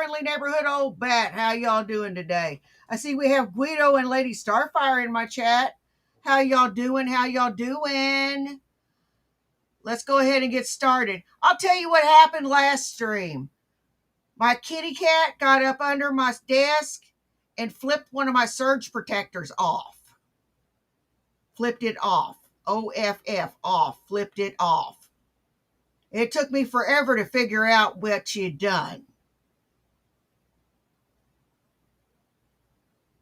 friendly neighborhood old bat. How y'all doing today? I see we have Guido and Lady Starfire in my chat. How y'all doing? How y'all doing? Let's go ahead and get started. I'll tell you what happened last stream. My kitty cat got up under my desk and flipped one of my surge protectors off. Flipped it off. OFF, off. Flipped it off. It took me forever to figure out what she'd done.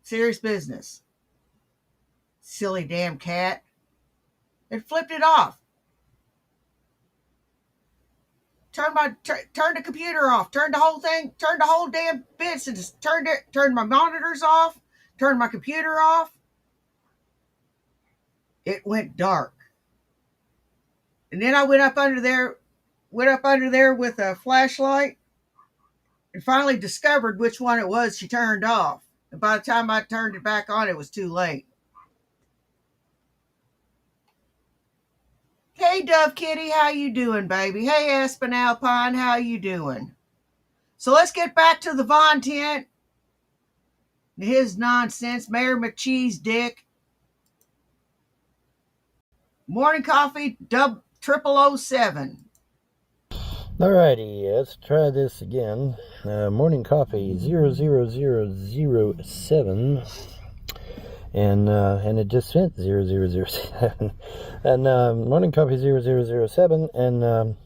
Serious business. Silly damn cat. It flipped it off. Turned the computer off. Turned the whole thing. Turned the whole damn bits and just turned my monitors off. Turned my computer off. It went dark. And then I went up under there with a flashlight and finally discovered which one it was she turned off. And by the time I turned it back on, it was too late. Hey, Dove Kitty, how you doing, baby? Hey, Aspen Alpine, how you doing? So let's get back to the Von tent. His nonsense, Mayor McCheese Dick. Morning coffee, 0007. Alrighty, let's try this again. Morning coffee 00007, and it just sent 0007, and morning coffee 0007, and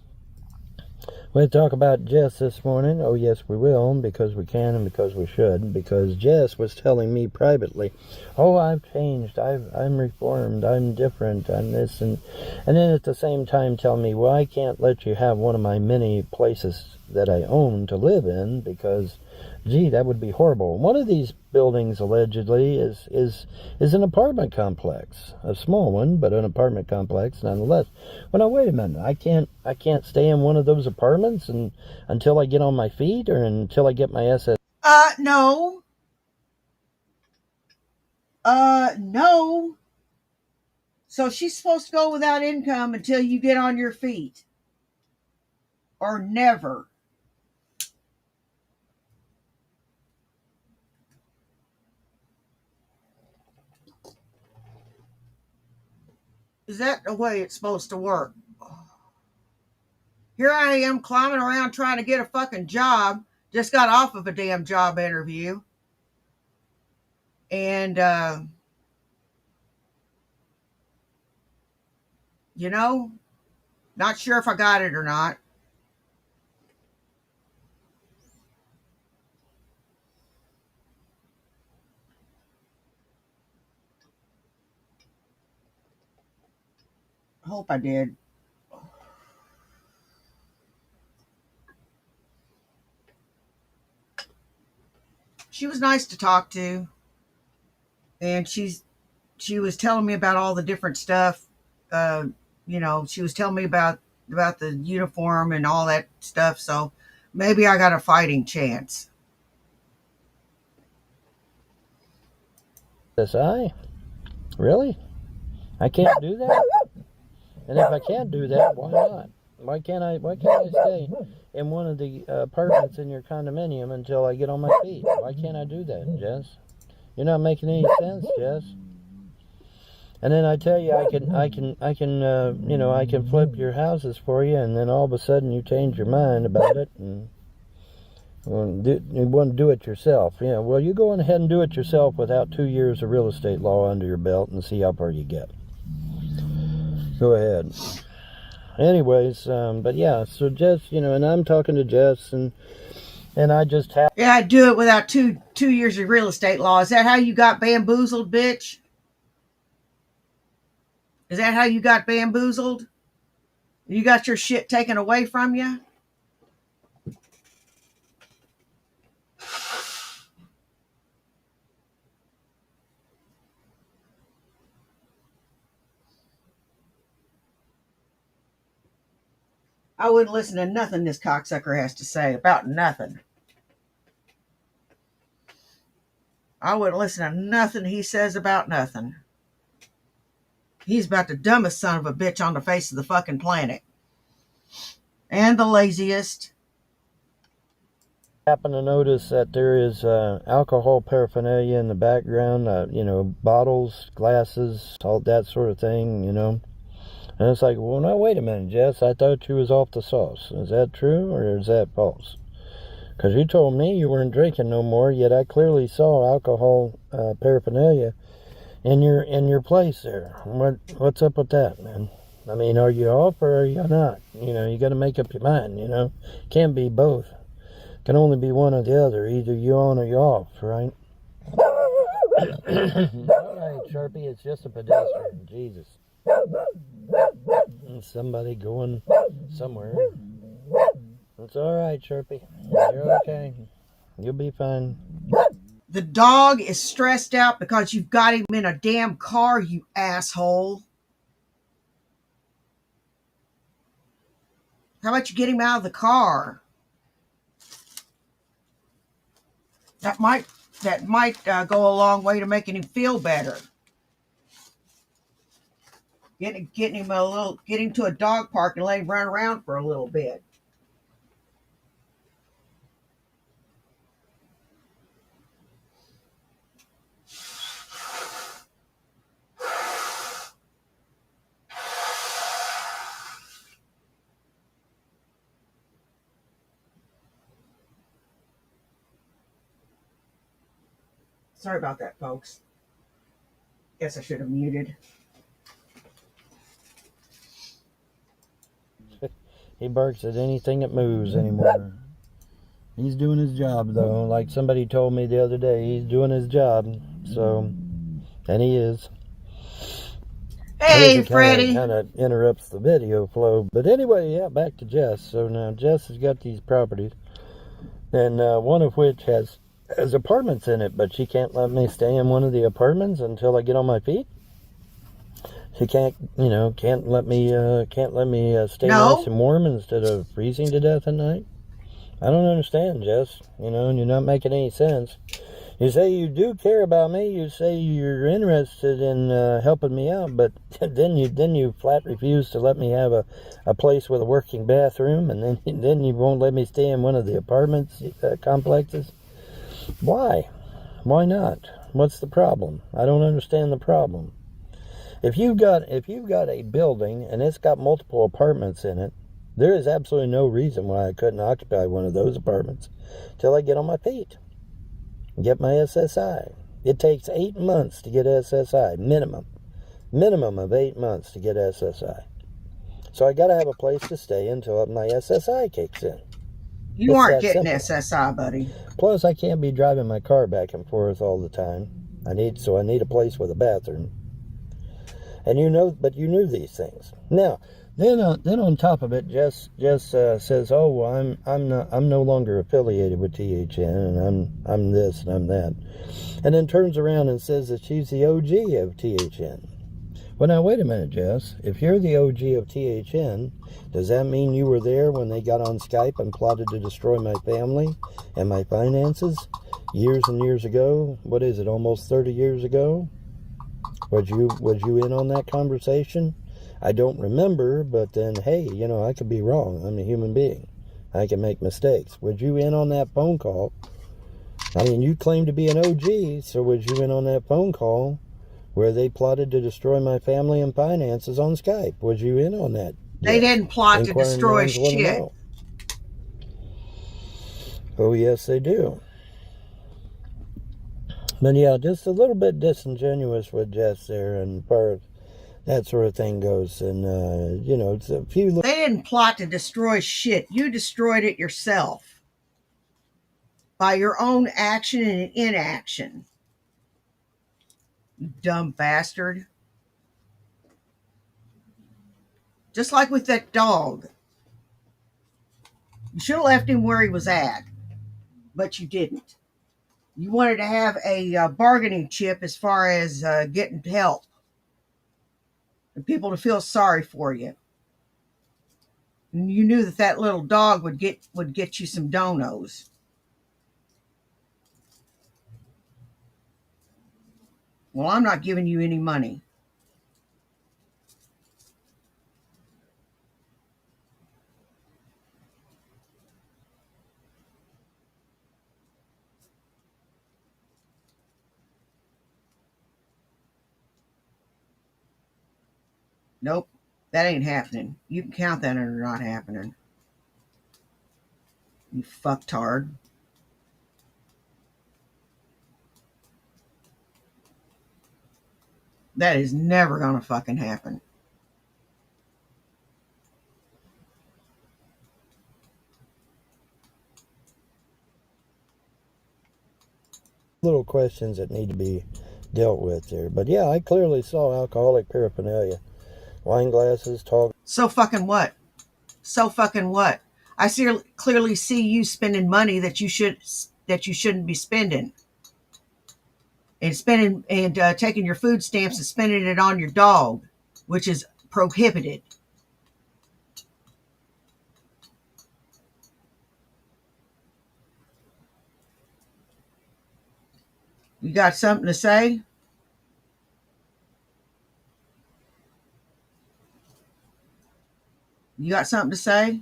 we'll talk about Jess this morning. Oh yes, we will, because we can and because we should. Because Jess was telling me privately, "Oh, I've changed. I'm reformed. I'm different. I'm this," and then at the same time telling me, "Well, I can't let you have one of my many places that I own to live in because, gee, that would be horrible." One of these buildings allegedly is an apartment complex, a small one, but an apartment complex nonetheless. Well, now wait a minute. I can't stay in one of those apartments until I get on my feet or until I get my SS. No. No. So she's supposed to go without income until you get on your feet. Or never. Is that the way it's supposed to work? Here I am climbing around trying to get a fucking job. Just got off of a damn job interview. And, not sure if I got it or not. I hope I did. She was nice to talk to. And she was telling me about all the different stuff. She was telling me about the uniform and all that stuff. So maybe I got a fighting chance. SSI? Really? I can't do that? And if I can't do that, why not? Why can't I stay in one of the apartments in your condominium until I get on my feet? Why can't I do that, Jess? You're not making any sense, Jess. And then I tell you, I can flip your houses for you, and then all of a sudden you change your mind about it, and you want to do it yourself. Yeah, well, you go on ahead and do it yourself without 2 years of real estate law under your belt and see how far you get. Go ahead. Anyways, but yeah, so Jess, and I'm talking to Jess, and I just have... Yeah, I do it without two years of real estate law. Is that how you got bamboozled, bitch? Is that how you got bamboozled? You got your shit taken away from you? I wouldn't listen to nothing this cocksucker has to say about nothing. I wouldn't listen to nothing he says about nothing. He's about the dumbest son of a bitch on the face of the fucking planet. And the laziest. happen to notice that there is alcohol paraphernalia in the background, bottles, glasses, all that sort of thing, And it's like, well, no, wait a minute, Jess, I thought you was off the sauce. Is that true or is that false? Because you told me you weren't drinking no more, yet I clearly saw alcohol paraphernalia in your place there. What's up with that, man? I mean, are you off or are you not? You got to make up your mind, Can't be both. Can only be one or the other. Either you on or you off, right? All right, Sharpie, it's just a pedestrian. Jesus. Somebody going somewhere. It's all right, Sharpie. You're okay. You'll be fine. The dog is stressed out because you've got him in a damn car, you asshole. How about you get him out of the car? That might go a long way to making him feel better. Get him to a dog park and let him run around for a little bit. Sorry about that, folks. Guess I should have muted. He barks at anything that moves anymore. He's doing his job, though. Like somebody told me the other day, he's doing his job. So, and he is. Hey, Freddie. Kind of interrupts the video flow. But anyway, yeah, back to Jess. So now Jess has got these properties, and one of which has apartments in it, but she can't let me stay in one of the apartments until I get on my feet. She can't let me stay nice and warm instead of freezing to death at night. I don't understand, Jess. And you're not making any sense. You say you do care about me. You say you're interested in helping me out, but then you flat refuse to let me have a place with a working bathroom, and then you won't let me stay in one of the apartments complexes. Why? Why not? What's the problem? I don't understand the problem. If you've got a building and it's got multiple apartments in it, there is absolutely no reason why I couldn't occupy one of those apartments till I get on my feet. Get my SSI. It takes 8 months to get SSI, minimum of 8 months to get SSI. So I got to have a place to stay until my SSI kicks in. You aren't getting SSI, buddy. Plus, I can't be driving my car back and forth all the time. I need a place with a bathroom. And you knew these things. Now, then on top of it, Jess says, "Oh, well, I'm no longer affiliated with THN, and I'm this and I'm that," and then turns around and says that she's the OG of THN. Well, now wait a minute, Jess. If you're the OG of THN, does that mean you were there when they got on Skype and plotted to destroy my family and my finances years and years ago? What is it? Almost 30 years ago? Was you in on that conversation? I don't remember, but then, hey, I could be wrong. I'm a human being. I can make mistakes. Was you in on that phone call? I mean, you claim to be an OG, so was you in on that phone call where they plotted to destroy my family and finances on Skype? Was you in on that? They didn't plot to destroy shit. Oh, yes, they do. But yeah, just a little bit disingenuous with Jess there, and far as that sort of thing goes. And, it's a few... They didn't plot to destroy shit. You destroyed it yourself. By your own action and inaction. You dumb bastard. Just like with that dog. You should have left him where he was at. But you didn't. You wanted to have a bargaining chip as far as getting help. And people to feel sorry for you. And you knew that little dog would get you some donos. Well, I'm not giving you any money. Nope, that ain't happening. You can count that under not happening. You fucktard. That is never gonna fucking happen. Little questions that need to be dealt with there. But yeah, I clearly saw alcoholic paraphernalia. Wine glasses, tall. So fucking what? So fucking what? I clearly see you spending money that you shouldn't be spending, and spending and taking your food stamps and spending it on your dog, which is prohibited. You got something to say? You got something to say?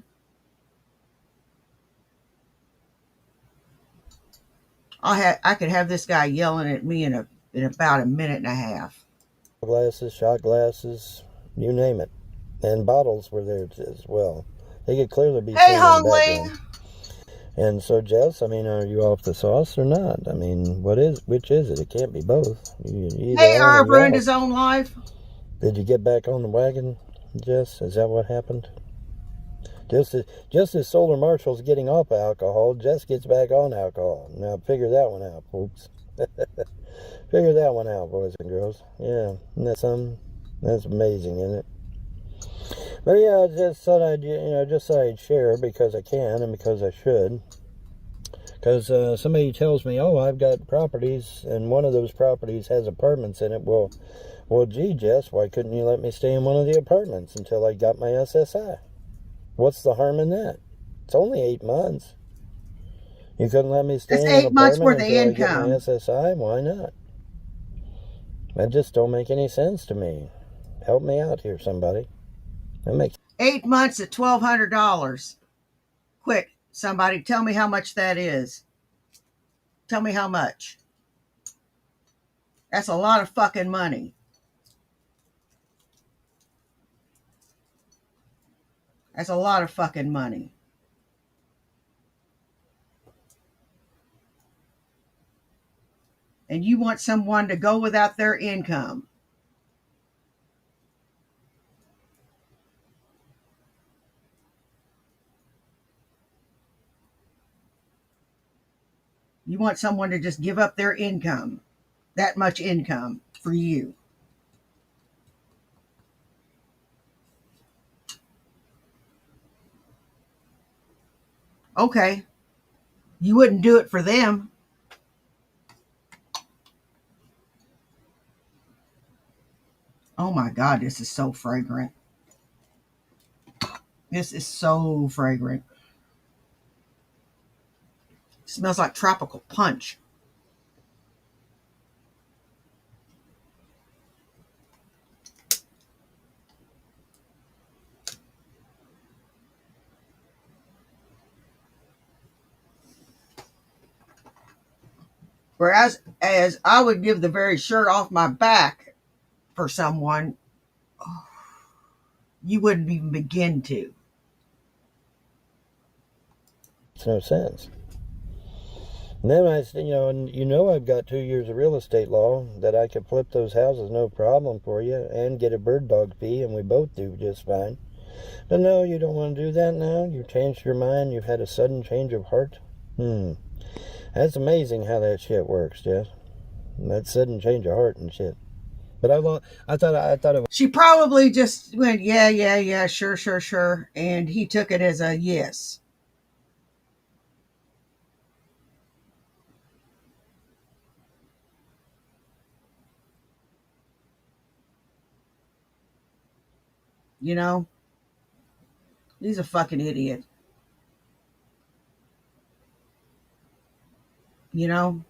I could have this guy yelling at me in about a minute and a half. Glasses, shot glasses, you name it. And bottles were there as well. They could clearly be Hey, seen in the Hongling. background. And so, Jess, I mean, are you off the sauce or not? I mean, which is it? It can't be both. Hey, Arv ruined his own life. Did you get back on the wagon, Jess? Is that what happened? Just as Solar Marshall's getting off alcohol, Jess gets back on alcohol. Now, figure that one out, folks. Figure that one out, boys and girls. Yeah, isn't that something? That's amazing, isn't it? But yeah, I just thought I'd share because I can and because I should. Because somebody tells me, oh, I've got properties, and one of those properties has apartments in it. Well, gee, Jess, why couldn't you let me stay in one of the apartments until I got my SSI? What's the harm in that? It's only 8 months. You couldn't let me stay in an apartment 8 months worth of until I get income. my SSI? Why not? That just don't make any sense to me. Help me out here, somebody. That makes 8 months at $1,200. Quick, somebody, tell me how much that is. Tell me how much. That's a lot of fucking money. That's a lot of fucking money. And you want someone to go without their income. You want someone to just give up their income, that much income for you. Okay. You wouldn't do it for them. Oh my God, this is so fragrant. This is so fragrant. It smells like tropical punch. Whereas as I would give the very shirt off my back for someone, you wouldn't even begin to. no sense. And then I've got 2 years of real estate law that I could flip those houses no problem for you and get a bird dog fee, and we both do just fine. But no, you don't want to do that now? You've changed your mind? You've had a sudden change of heart? That's amazing how that shit works, Jeff. That sudden change of heart and shit. But I thought it was. She probably just went, yeah, sure. And he took it as a yes. You know? He's a fucking idiot. You know?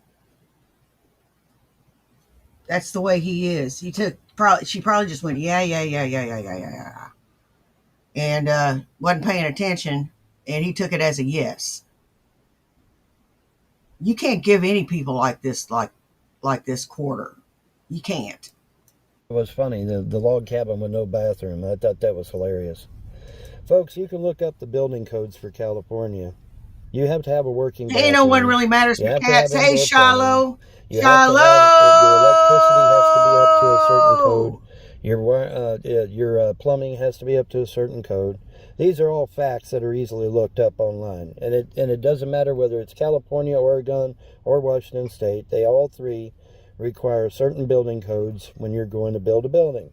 That's the way he is. She probably just went, yeah. And wasn't paying attention, and he took it as a yes. You can't give any people like this quarter. You can't. It was funny, the log cabin with no bathroom. I thought that was hilarious. Folks, you can look up the building codes for California. You have to have a working bathroom. Ain't no one really matters You but have to have cats. Hey, indoor plumbing. Shiloh. You have to have your electricity has to be up to a certain code. Your plumbing has to be up to a certain code. These are all facts that are easily looked up online, and it doesn't matter whether it's California, Oregon, or Washington State. They all three require certain building codes when you're going to build a building.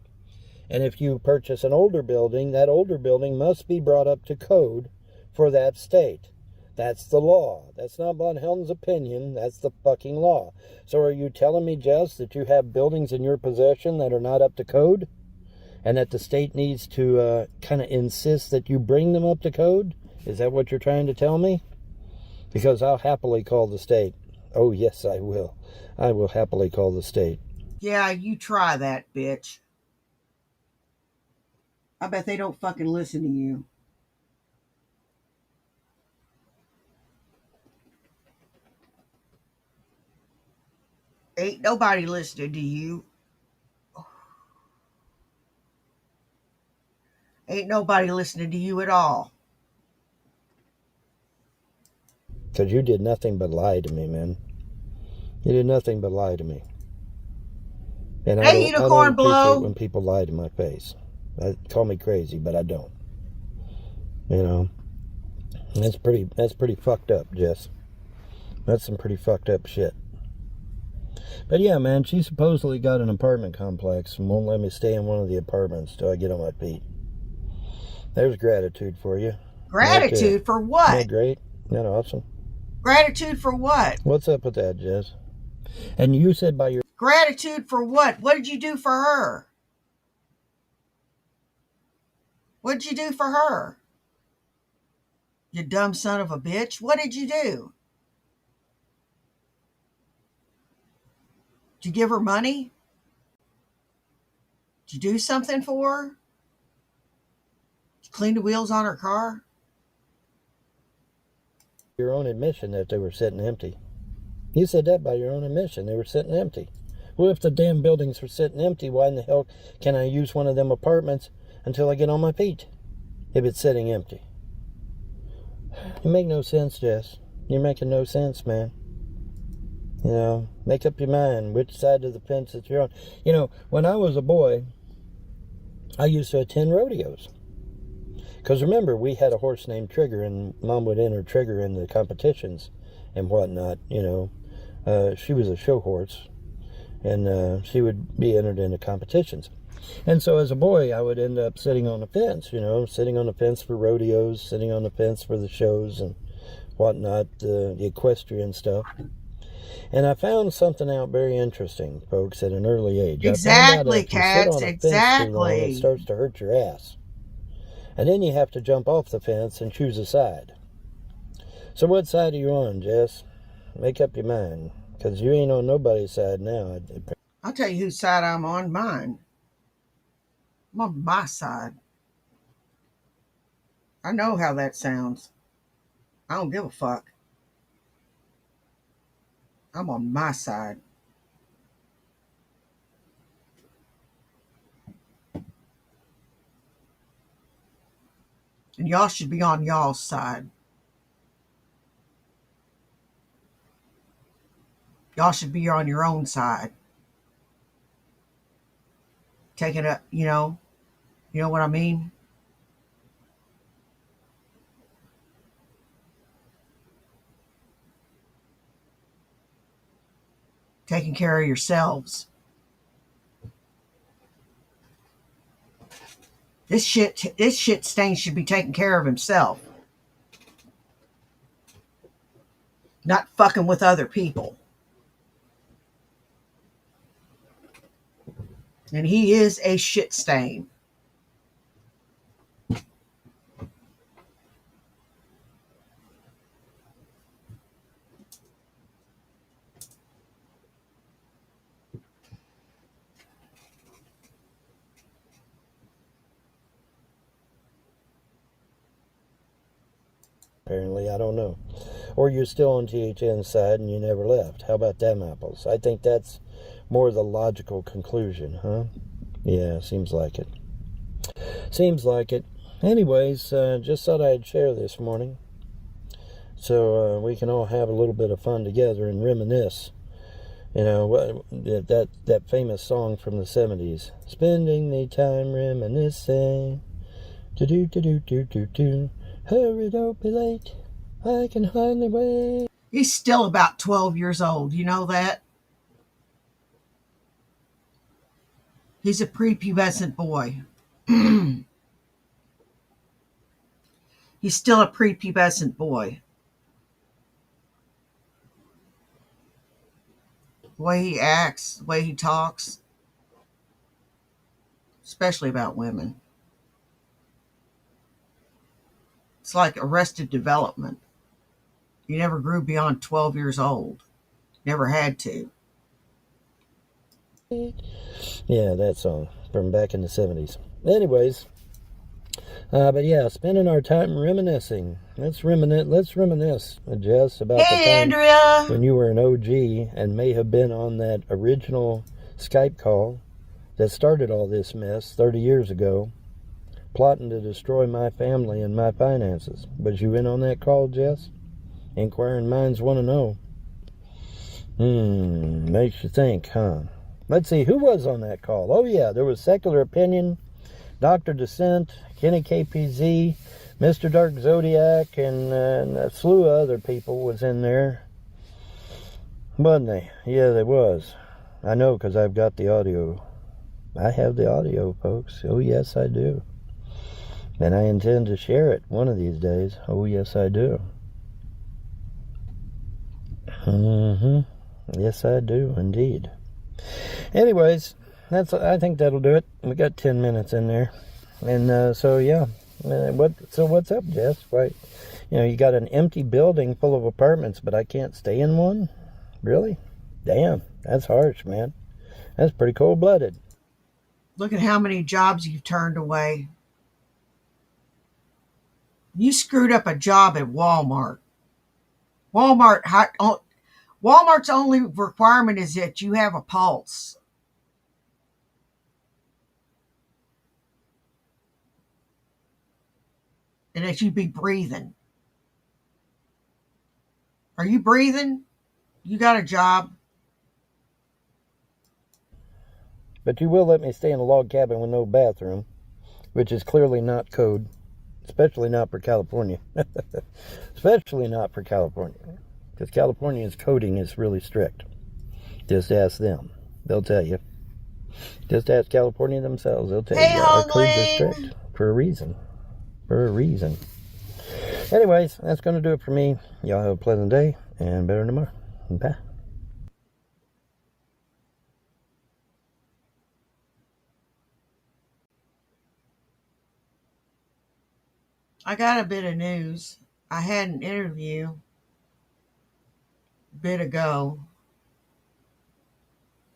And if you purchase an older building, that older building must be brought up to code for that state. That's the law. That's not Von Helden's opinion. That's the fucking law. So are you telling me, Jess, that you have buildings in your possession that are not up to code? And that the state needs to kind of insist that you bring them up to code? Is that what you're trying to tell me? Because I'll happily call the state. Oh, yes, I will. I will happily call the state. Yeah, you try that, bitch. I bet they don't fucking listen to you. Ain't nobody listening to you. Ain't nobody listening to you at all. Because you did nothing but lie to me, man. You did nothing but lie to me. And I don't appreciate when people lie to my face. Call me crazy, but I don't. You know, that's pretty fucked up, Jess. That's some pretty fucked up shit. But yeah, man, she supposedly got an apartment complex and won't let me stay in one of the apartments till I get on my feet. There's gratitude for you. Gratitude for what? Isn't that great? Isn't that awesome? Gratitude for what? What's up with that, Jess? And you said by your... Gratitude for what? What did you do for her? What did you do for her? You dumb son of a bitch. What did you do? Did you give her money? Did you do something for her? Did you clean the wheels on her car? Your own admission that they were sitting empty. You said that by your own admission. They were sitting empty. Well, if the damn buildings were sitting empty, why in the hell can I use one of them apartments until I get on my feet? If it's sitting empty. You make no sense, Jess. You're making no sense, man. You know, make up your mind which side of the fence that you're on. You know, when I was a boy, I used to attend rodeos. Because remember, we had a horse named Trigger, and Mom would enter Trigger in the competitions and whatnot, you know. She was a show horse, and she would be entered into competitions. And so as a boy, I would end up sitting on the fence, you know, sitting on the fence for rodeos, sitting on the fence for the shows and whatnot, the equestrian stuff. And I found something out very interesting, folks, at an early age. Exactly, Cats, exactly. It starts to hurt your ass. And then you have to jump off the fence and choose a side. So what side are you on, Jess? Make up your mind, because you ain't on nobody's side now. I'll tell you whose side I'm on, mine. I'm on my side. I know how that sounds. I don't give a fuck. I'm on my side. And y'all should be on y'all's side. Y'all should be on your own side. Taking it, you know what I mean? Taking care of yourselves. This shit stain should be taking care of himself. Not fucking with other people. And he is a shit stain. Apparently, I don't know. Or you're still on THN's side and you never left. How about them apples? I think that's more the logical conclusion, huh? Yeah, seems like it. Seems like it. Anyways, just thought I'd share this morning so we can all have a little bit of fun together and reminisce. You know, that famous song from the 70s. Spending the time reminiscing. Do-do-do-do-do-do-do. Hurry, don't be late. I can hardly wait. He's still about 12 years old. You know that? He's a prepubescent boy. He's still a prepubescent boy. The way he acts, the way he talks, especially about women. It's like arrested development. He never grew beyond 12 years old. Never had to. Yeah, that song from back in the 70s. Anyways, but yeah, spending our time reminiscing. Let's reminisce, Jess, about the time Andrea! when you were an OG and may have been on that original Skype call that started all this mess 30 years ago, plotting to destroy my family and my finances. Was you in on that call, Jess? Inquiring minds want to know. Makes you think, huh? Let's see, who was on that call? Oh, yeah, there was Secular Opinion, Dr. Dissent, Kenny KPZ, Mr. Dark Zodiac, and a slew of other people was in there. Wasn't they? Yeah, they was. I know, because I've got the audio. I have the audio, folks. Oh, yes, I do. And I intend to share it one of these days. Oh, yes, I do. Yes, I do, indeed. Anyways, I think that'll do it. We got 10 minutes in there. And so, yeah. What's up, Jess? Why, you got an empty building full of apartments, but I can't stay in one? Really? Damn, that's harsh, man. That's pretty cold-blooded. Look at how many jobs you've turned away. You screwed up a job at Walmart. Walmart's only requirement is that you have a pulse. And that you be breathing. Are you breathing? You got a job? But you will let me stay in a log cabin with no bathroom, which is clearly not code, especially not for California. Especially not for California. Because California's coding is really strict. Just ask them. They'll tell you. Just ask California themselves. They'll tell you our codes are strict for a reason. For a reason. Anyways, that's going to do it for me. Y'all have a pleasant day and better tomorrow. Bye. I got a bit of news. I had an interview a bit ago.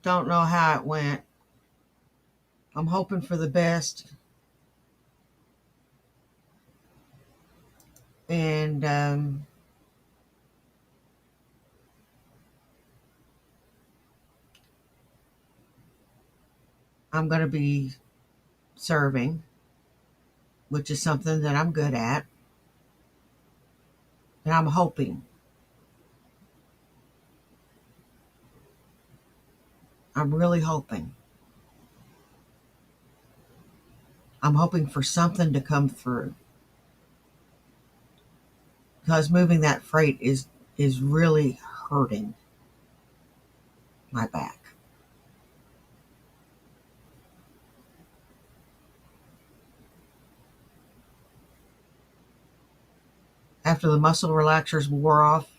Don't know how it went. I'm hoping for the best. And I'm going to be serving, which is something that I'm good at. And I'm hoping. I'm really hoping. I'm hoping for something to come through. Because moving that freight is really hurting my back. After the muscle relaxers wore off,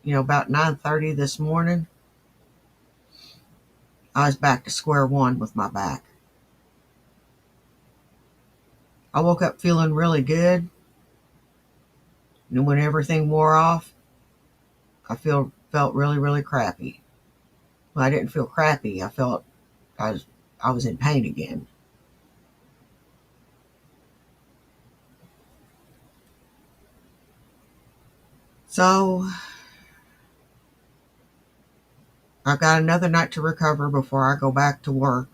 about 9:30 this morning, I was back to square one with my back. I woke up feeling really good. And when everything wore off, I felt really, really crappy. Well, I didn't feel crappy. I felt I was in pain again. So I've got another night to recover before I go back to work.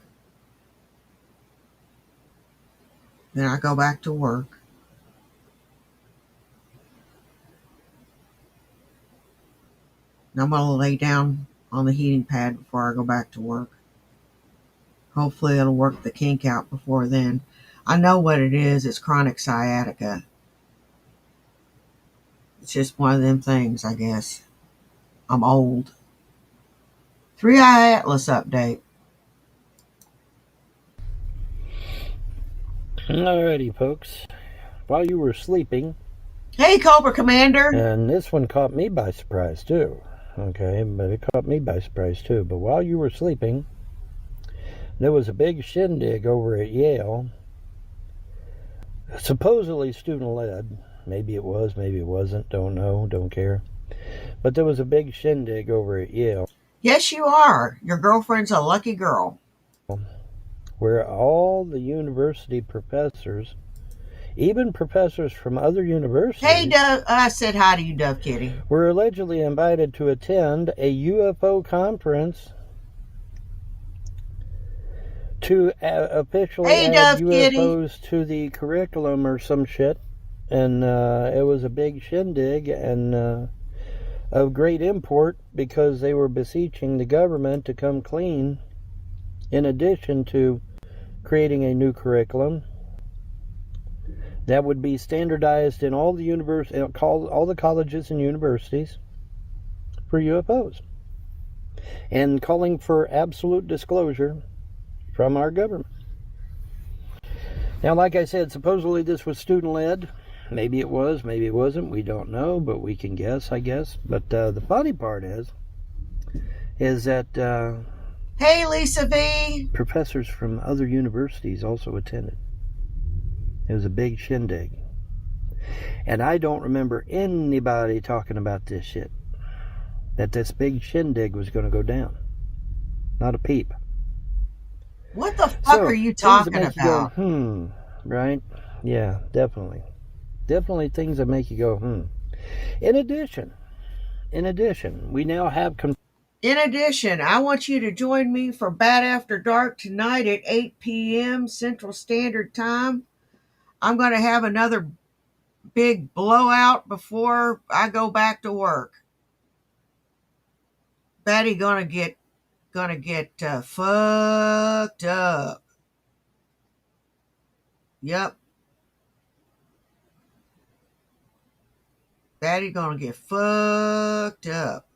Then I go back to work. And I'm going to lay down on the heating pad before I go back to work. Hopefully it'll work the kink out before then. I know what it is. It's chronic sciatica. It's just one of them things, I guess. I'm old. 3i Atlas update. Alrighty, folks. While you were sleeping... Hey, Cobra Commander! And this one caught me by surprise, too. Okay, but it caught me by surprise, too. But while you were sleeping, there was a big shindig over at Yale. Supposedly student-led. Maybe it was, maybe it wasn't. Don't know, don't care. But there was a big shindig over at Yale. Yes, you are. Your girlfriend's a lucky girl. Where all the university professors, even professors from other universities... Hey, Dove. I said hi to you, Dove Kitty. Were allegedly invited to attend a UFO conference to officially add UFOs to the curriculum or some shit. And it was a big shindig and of great import because they were beseeching the government to come clean in addition to creating a new curriculum that would be standardized in all the all the colleges and universities for UFOs, and calling for absolute disclosure from our government. Now, like I said, supposedly this was student-led. Maybe it was, maybe it wasn't. We don't know, but we can guess, I guess. But the funny part is that hey, Lisa V. professors from other universities also attended. It was a big shindig. And I don't remember anybody talking about this shit. That this big shindig was going to go down. Not a peep. What the fuck are you talking about? Go, right? Yeah, definitely. Definitely things that make you go, In addition, we now have... In addition, I want you to join me for Bat After Dark tonight at 8 p.m. Central Standard Time. I'm going to have another big blowout before I go back to work. Batty gonna get fucked up. Yep. Batty gonna get fucked up.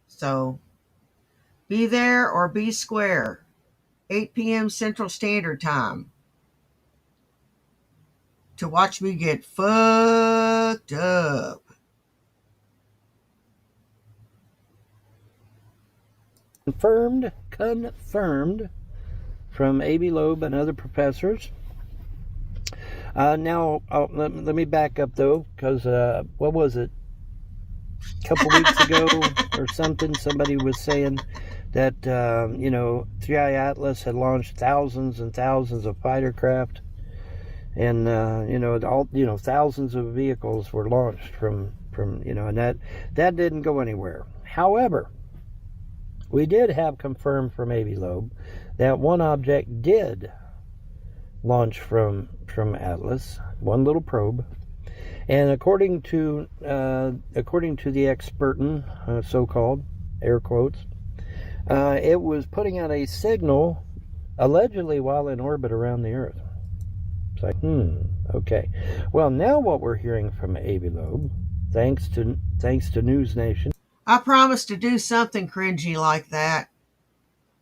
So, be there or be square. 8 p.m. Central Standard Time. To watch me get fucked up. Confirmed from A.B. Loeb and other professors. Now, let me back up, though, because, what was it? A couple weeks ago or something, somebody was saying that, 3i Atlas had launched thousands and thousands of fighter craft. And, thousands of vehicles were launched from and that didn't go anywhere. However, we did have confirmed from A.B. Loeb that one object did launch from Atlas, one little probe. And according to the expertin, so-called, air quotes, it was putting out a signal, allegedly while in orbit around the Earth. It's like, okay. Well, now what we're hearing from A.B. Loeb, thanks to News Nation. I promised to do something cringy like that.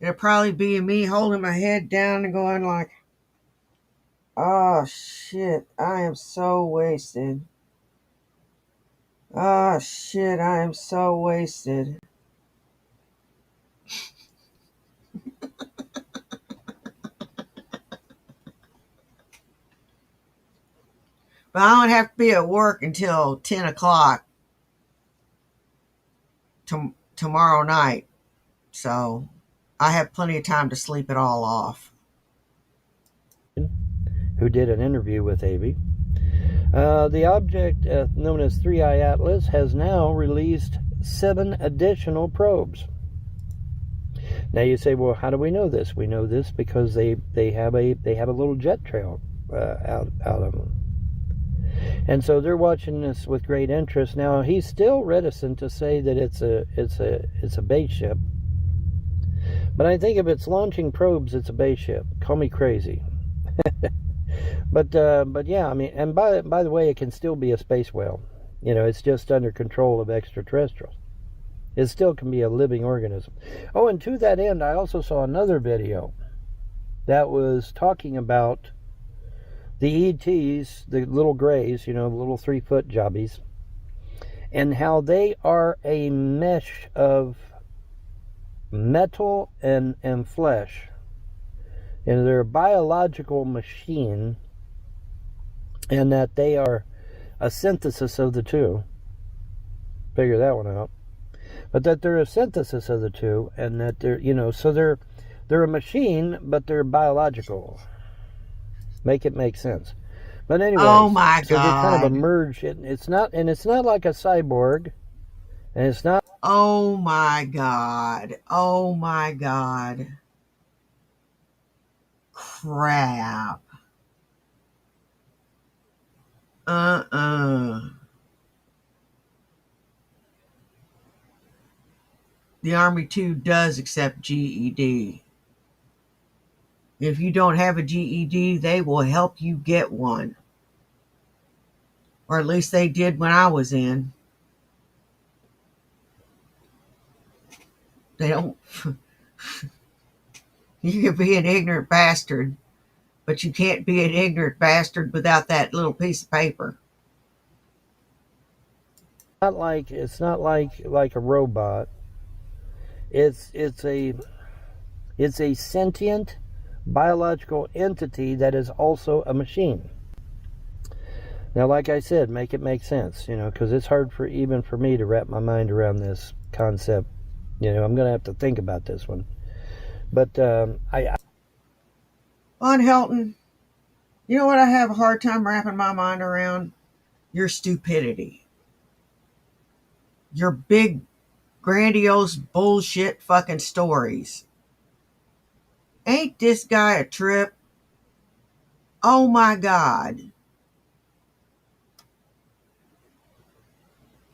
It'll probably be me holding my head down and going like, oh shit, I am so wasted. Oh shit, I am so wasted. But I don't have to be at work until 10 o'clock tomorrow night. So I have plenty of time to sleep it all off. Who did an interview with A.B. The object known as 3i Atlas has now released 7 additional probes. Now you say, well, how do we know this? We know this because they have a little jet trail out of them, and so they're watching this with great interest. Now he's still reticent to say that it's a base ship, but I think if it's launching probes, it's a base ship. Call me crazy, but yeah, I mean, and by the way, it can still be a space whale. You know, it's just under control of extraterrestrials. It still can be a living organism. Oh, and to that end, I also saw another video that was talking about the ETs, the little grays, you know, the little 3-foot jobbies, and how they are a mesh of metal and flesh. And they're a biological machine, and that they are a synthesis of the two. Figure that one out. But that they're a synthesis of the two, and that they're, you know, so they're a machine, but they're biological. Make it make sense. But anyway, Oh my so they kind of God. emerge. It's not like a cyborg, and it's not. Oh my God. Oh my God. Crap. The Army too does accept GED. If you don't have a GED, they will help you get one. Or at least they did when I was in. They don't. You can be an ignorant bastard, but you can't be an ignorant bastard without that little piece of paper. It's not like a robot. It's a sentient biological entity that is also a machine. Now, like I said, make it make sense, you know, because it's hard even for me to wrap my mind around this concept. You know, I'm going to have to think about this one. But Von Helton, you know what I have a hard time wrapping my mind around? Your stupidity. Your big, grandiose bullshit fucking stories. Ain't this guy a trip? Oh my God.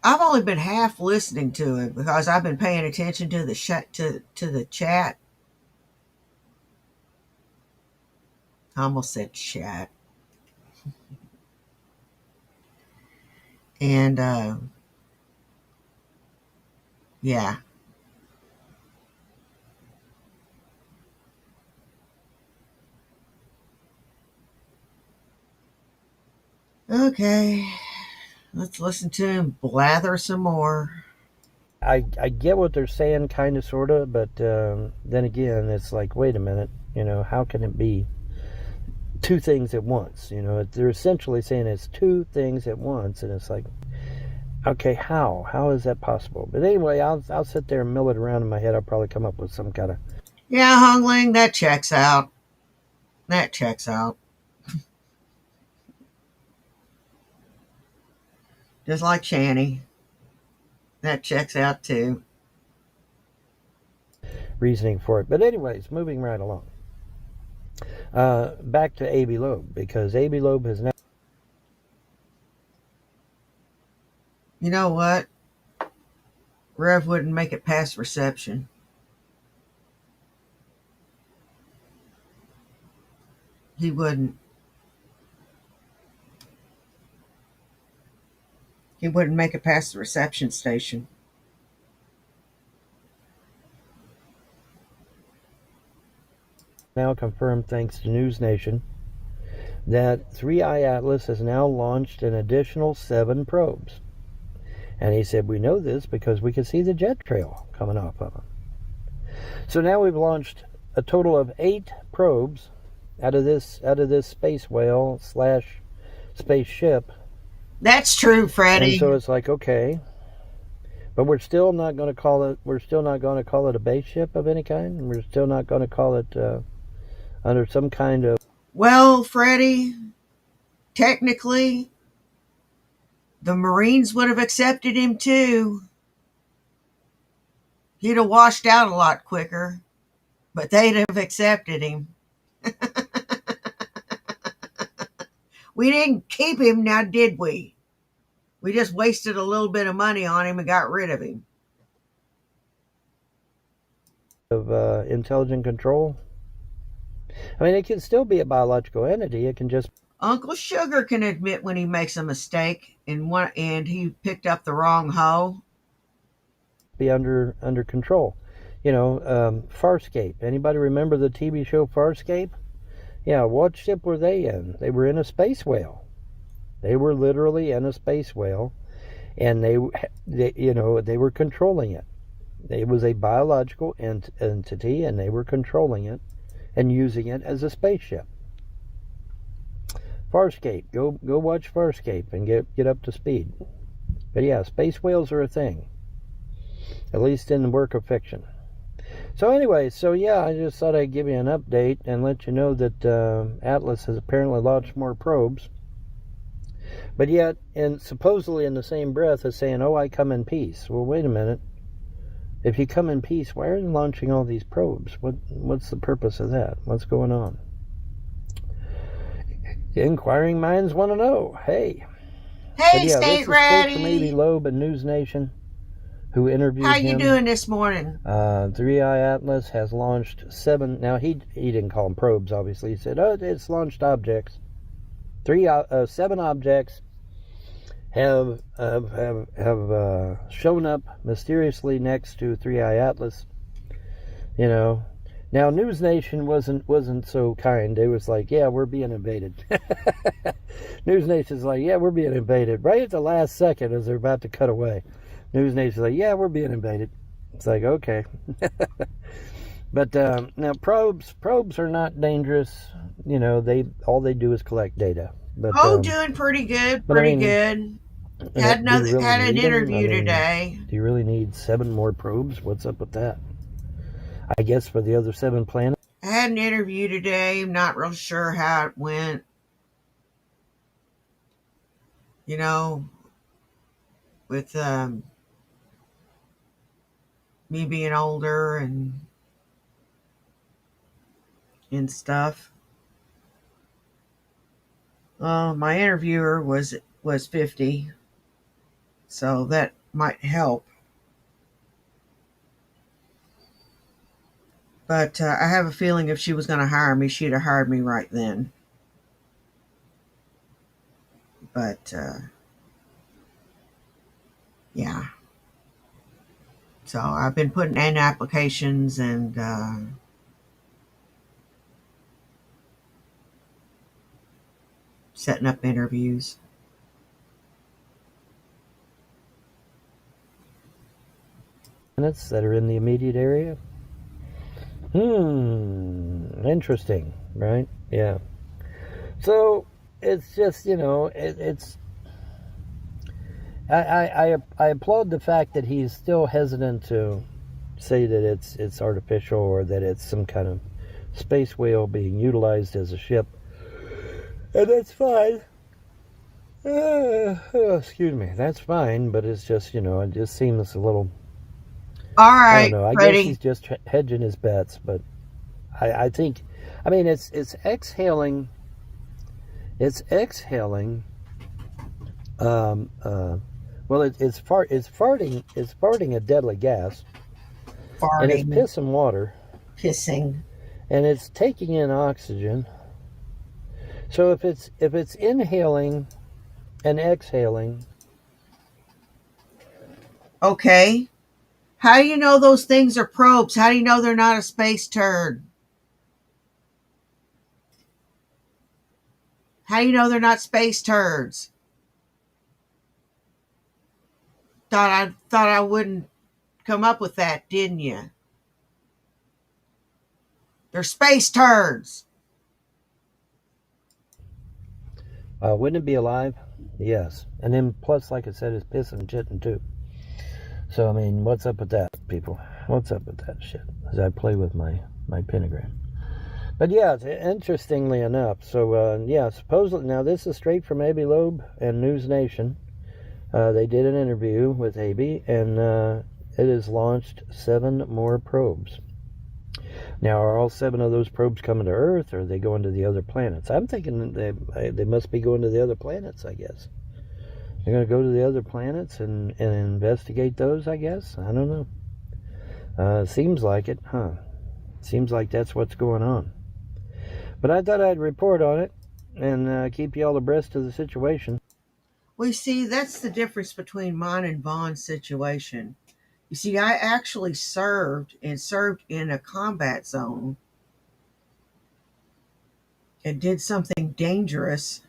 I've only been half listening to it because I've been paying attention to the chat. I almost said chat. And yeah. Okay. Let's listen to him blather some more. I get what they're saying, kind of, sort of, but then again, it's like, wait a minute, you know, how can it be two things at once? You know, they're essentially saying it's two things at once, and it's like, okay, how is that possible? But anyway, I'll sit there and mill it around in my head. I'll probably come up with some kind of. Yeah, Hungling, that checks out. That checks out. Just like Shanny. That checks out too. Reasoning for it. But anyways, moving right along. Back to A.B. Loeb, because A.B. Loeb has now. You know what? Rev wouldn't make it past reception. He wouldn't. He wouldn't make it past the reception station. Now confirmed, thanks to News Nation, that 3i Atlas has now launched an additional 7 probes. And he said, we know this because we can see the jet trail coming off of them. So now we've launched a total of 8 probes out of this space whale / spaceship. That's true, Freddie. And so it's like, okay, but we're still not going to call it. We're still not going to call it a base ship of any kind. We're still not going to call it under some kind of. Well, Freddie, technically, the Marines would have accepted him too. He'd have washed out a lot quicker. but they'd have accepted him. We didn't keep him, now did we? We just wasted a little bit of money on him and got rid of him. Of intelligent control. I mean, it can still be a biological entity. It can just Uncle Sugar can admit when he makes a mistake and he picked up the wrong hoe. be under control. You know, Farscape. Anybody remember the TV show Farscape? Yeah, what ship were they in? They were in a space whale. They were literally in a space whale, and they were controlling it. It was a biological entity, and they were controlling it and using it as a spaceship. Farscape. Go watch Farscape and get up to speed. But yeah, space whales are a thing, at least in the work of fiction. So anyway, I just thought I'd give you an update and let you know that Atlas has apparently launched more probes. But yet, and supposedly in the same breath as saying, "Oh, I come in peace." Well, wait a minute. If you come in peace, why are you launching all these probes? What's the purpose of that? What's going on? Inquiring minds want to know. Hey, Stay this is ready. From A.B. Loeb and News Nation, who interviewed him. How you doing this morning? 3i Atlas has launched 7. Now he didn't call them probes. Obviously, he said, "Oh, it's launched objects." 7 objects have shown up mysteriously next to 3i Atlas. You know. Now, News Nation wasn't so kind. It was like, "Yeah, we're being invaded." News Nation's like, "Yeah, we're being invaded." Right at the last second, as they're about to cut away, News Nation's like, "Yeah, we're being invaded." It's like, okay. But now probes are not dangerous. You know, all they do is collect data. But Doing pretty good, good. Had an interview today. Do you really need 7 more probes? What's up with that? I guess for the other 7 planets. I had an interview today. I'm not real sure how it went. You know, with me being older and stuff. My interviewer was 50, so that might help. But I have a feeling if she was going to hire me, she'd have hired me right then. But, yeah. So I've been putting in applications and setting up interviews. Planets that are in the immediate area. Interesting, right? Yeah. So it's just, it's. I applaud the fact that he's still hesitant to say that it's artificial or that it's some kind of space whale being utilized as a ship, and that's fine. Excuse me, that's fine, but it's just it just seems a little. All right, I don't know. I guess he's just hedging his bets, but I think, it's exhaling. It's exhaling. It's farting a deadly gas, and it's pissing water, and it's taking in oxygen. So if it's inhaling and exhaling, okay. How do you know those things are probes? How do you know they're not a space turd? How do you know they're not space turds? Thought I wouldn't come up with that, didn't you? They're space turds. Wouldn't it be alive? Yes. And then plus, like I said, it's pissing and shitting too. So what's up with that, people? What's up with that shit? As I play with my pentagram. But yeah, interestingly enough, so supposedly, now this is straight from A.B. Loeb and News Nation. They did an interview with A.B. and it has launched 7 more probes. Now, are all 7 of those probes coming to Earth, or are they going to the other planets? I'm thinking they must be going to the other planets, I guess. They're going to go to the other planets and investigate those, I guess. I don't know. Seems like it, huh? Seems like that's what's going on. But I thought I'd report on it and keep you all abreast of the situation. We see that's the difference between mine and Vaughn's situation. You see, I actually served in a combat zone and did something dangerous.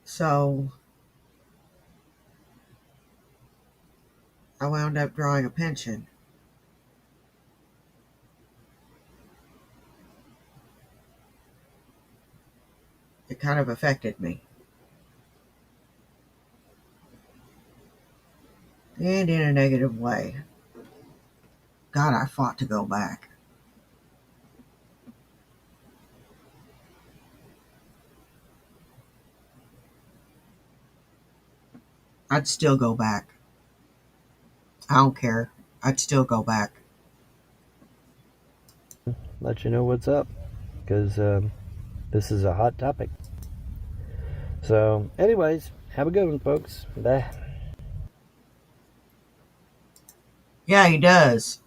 So I wound up drawing a pension. It kind of affected me. And in a negative way. God, I fought to go back. I'd still go back. I don't care. I'd still go back. Let you know what's up, because this is a hot topic. So, anyways, have a good one, folks. Bye. Yeah, he does.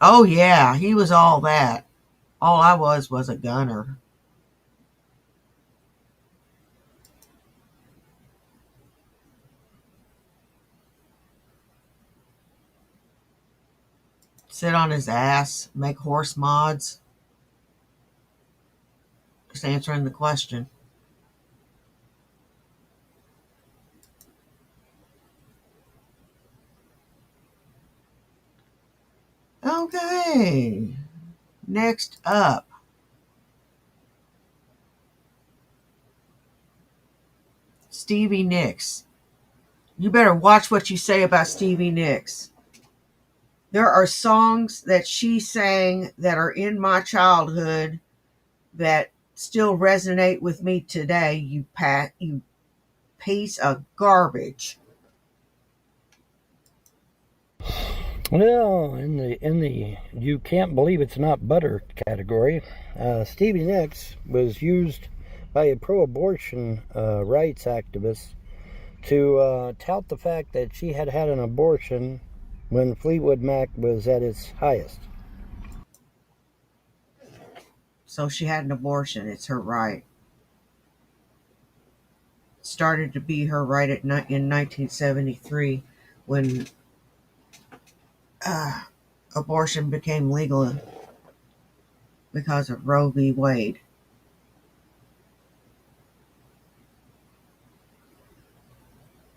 Oh, yeah, he was all that. All I was a gunner. Sit on his ass, make horse mods. Just answering the question. Okay, next up, Stevie Nicks. You better watch what you say about Stevie Nicks. There are songs that she sang that are in my childhood that still resonate with me today. You piece of garbage. Well, in the you can't believe it's not butter category, Stevie Nicks was used by a pro-abortion rights activist to tout the fact that she had had an abortion when Fleetwood Mac was at its highest. So she had an abortion. It's her right. It started to be her right in 1973 when uh, abortion became legal because of Roe v. Wade.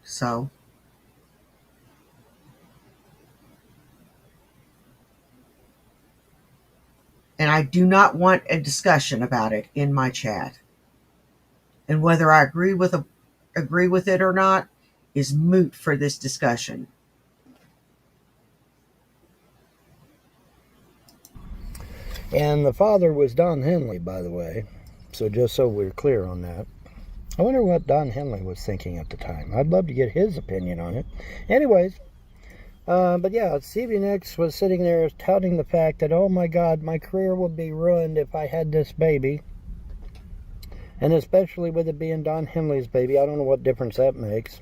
So, and I do not want a discussion about it in my chat. And whether I agree with it or not is moot for this discussion. And the father was Don Henley, by the way. So just so we're clear on that. I wonder what Don Henley was thinking at the time. I'd love to get his opinion on it. Anyways, but yeah, Stevie Nicks was sitting there touting the fact that, oh my God, my career would be ruined if I had this baby. And especially with it being Don Henley's baby, I don't know what difference that makes.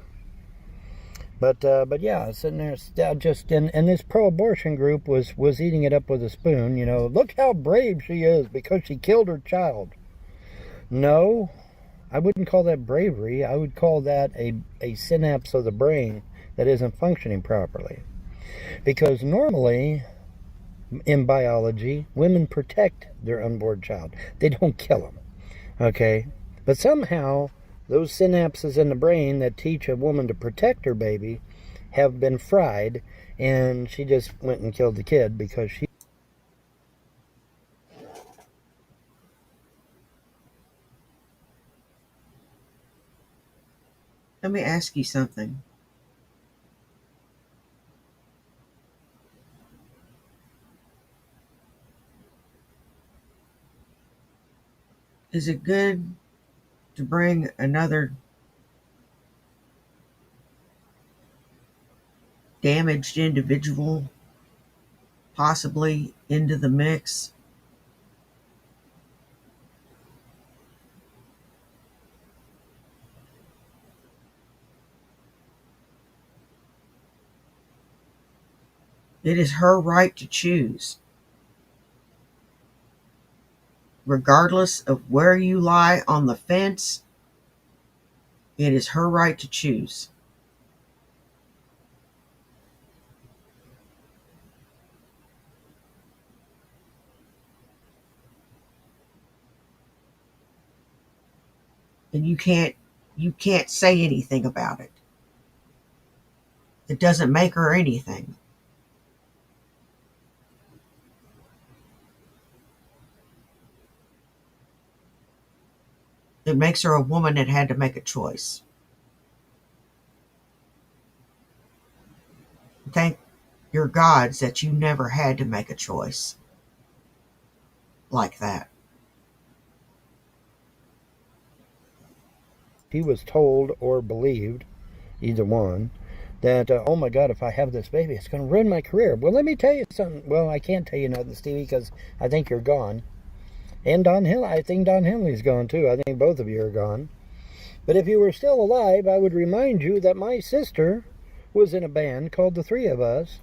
But yeah, sitting there just, and this pro-abortion group was eating it up with a spoon. You know, look how brave she is because she killed her child. No, I wouldn't call that bravery. I would call that a synapse of the brain that isn't functioning properly. Because normally, in biology, women protect their unborn child. They don't kill them. Okay? But somehow, those synapses in the brain that teach a woman to protect her baby have been fried, and she just went and killed the kid because she... Let me ask you something. Is it good to bring another damaged individual possibly into the mix. It is her right to choose. Regardless of where you lie on the fence, it is her right to choose. And you can't say anything about it. It doesn't make her anything. It makes her a woman that had to make a choice. Thank your gods that you never had to make a choice like that. He was told or believed, either one, that, oh my God, if I have this baby, it's going to ruin my career. Well, let me tell you something. Well, I can't tell you nothing, Stevie, because I think you're gone. And I think Don Henley's gone too. I think both of you are gone. But if you were still alive, I would remind you that my sister was in a band called The Three of Us.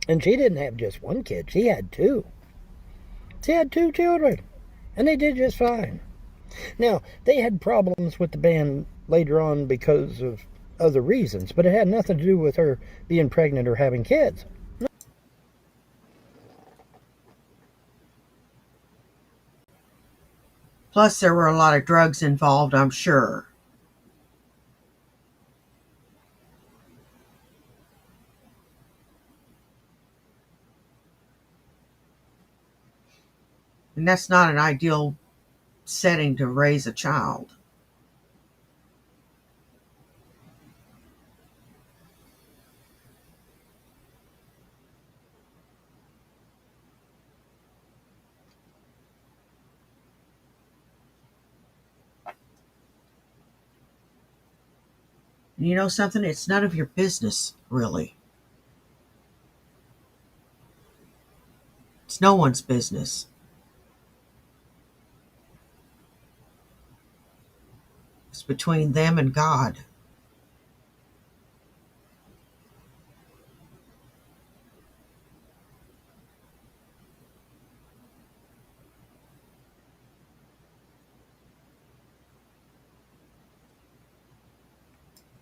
And she didn't have just one kid. She had two. She had two children. And they did just fine. Now, they had problems with the band later on because of other reasons, but it had nothing to do with her being pregnant or having kids. Plus, there were a lot of drugs involved, I'm sure. And that's not an ideal setting to raise a child. You know something? It's none of your business, really. It's no one's business. It's between them and God.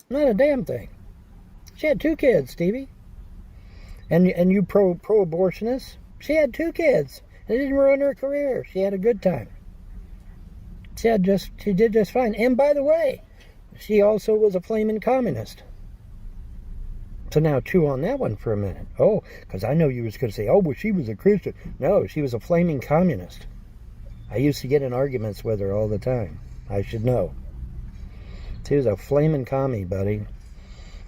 Not a damn thing. She had two kids, Stevie. And you pro-abortionist? She had two kids. It didn't ruin her career. She had a good time. She did just fine. And by the way, she also was a flaming communist. So now chew on that one for a minute. Oh, because I know you was going to say, oh, well, she was a Christian. No, she was a flaming communist. I used to get in arguments with her all the time. I should know. She was a flaming commie, buddy.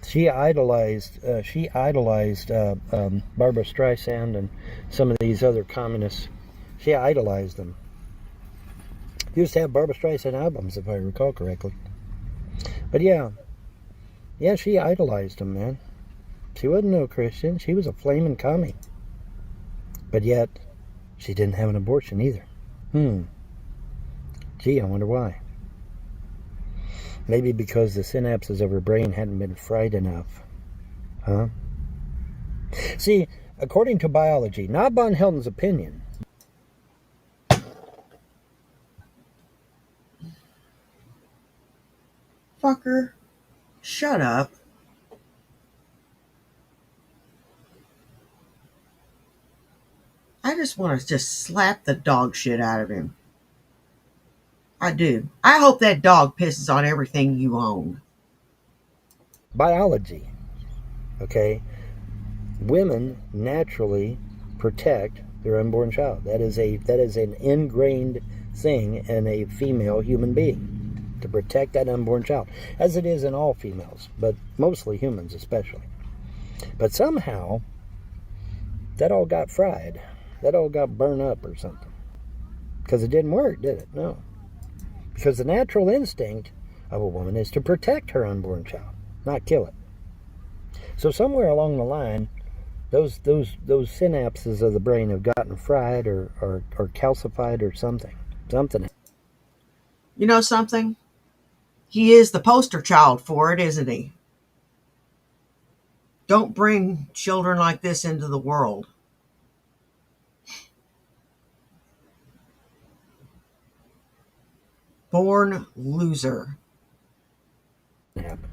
She idolized Barbara Streisand and some of these other communists. She idolized them. Used to have Barbara Streisand albums, if I recall correctly. But yeah, she idolized them, man. She wasn't no Christian. She was a flaming commie. But yet, she didn't have an abortion either. Gee, I wonder why. Maybe because the synapses of her brain hadn't been fried enough. Huh? See, according to biology, not Von Helden's opinion. Fucker, shut up. I just want to just slap the dog shit out of him. I do. I hope that dog pisses on everything you own. Biology. Okay? Women naturally protect their unborn child. That is an ingrained thing in a female human being, to protect that unborn child, as it is in all females, but mostly humans especially. But somehow that all got fried. That all got burned up or something. Because it didn't work, did it? No. Because the natural instinct of a woman is to protect her unborn child, not kill it. So somewhere along the line, those synapses of the brain have gotten fried or calcified or something. Something. You know something? He is the poster child for it, isn't he? Don't bring children like this into the world. Born loser. Happen.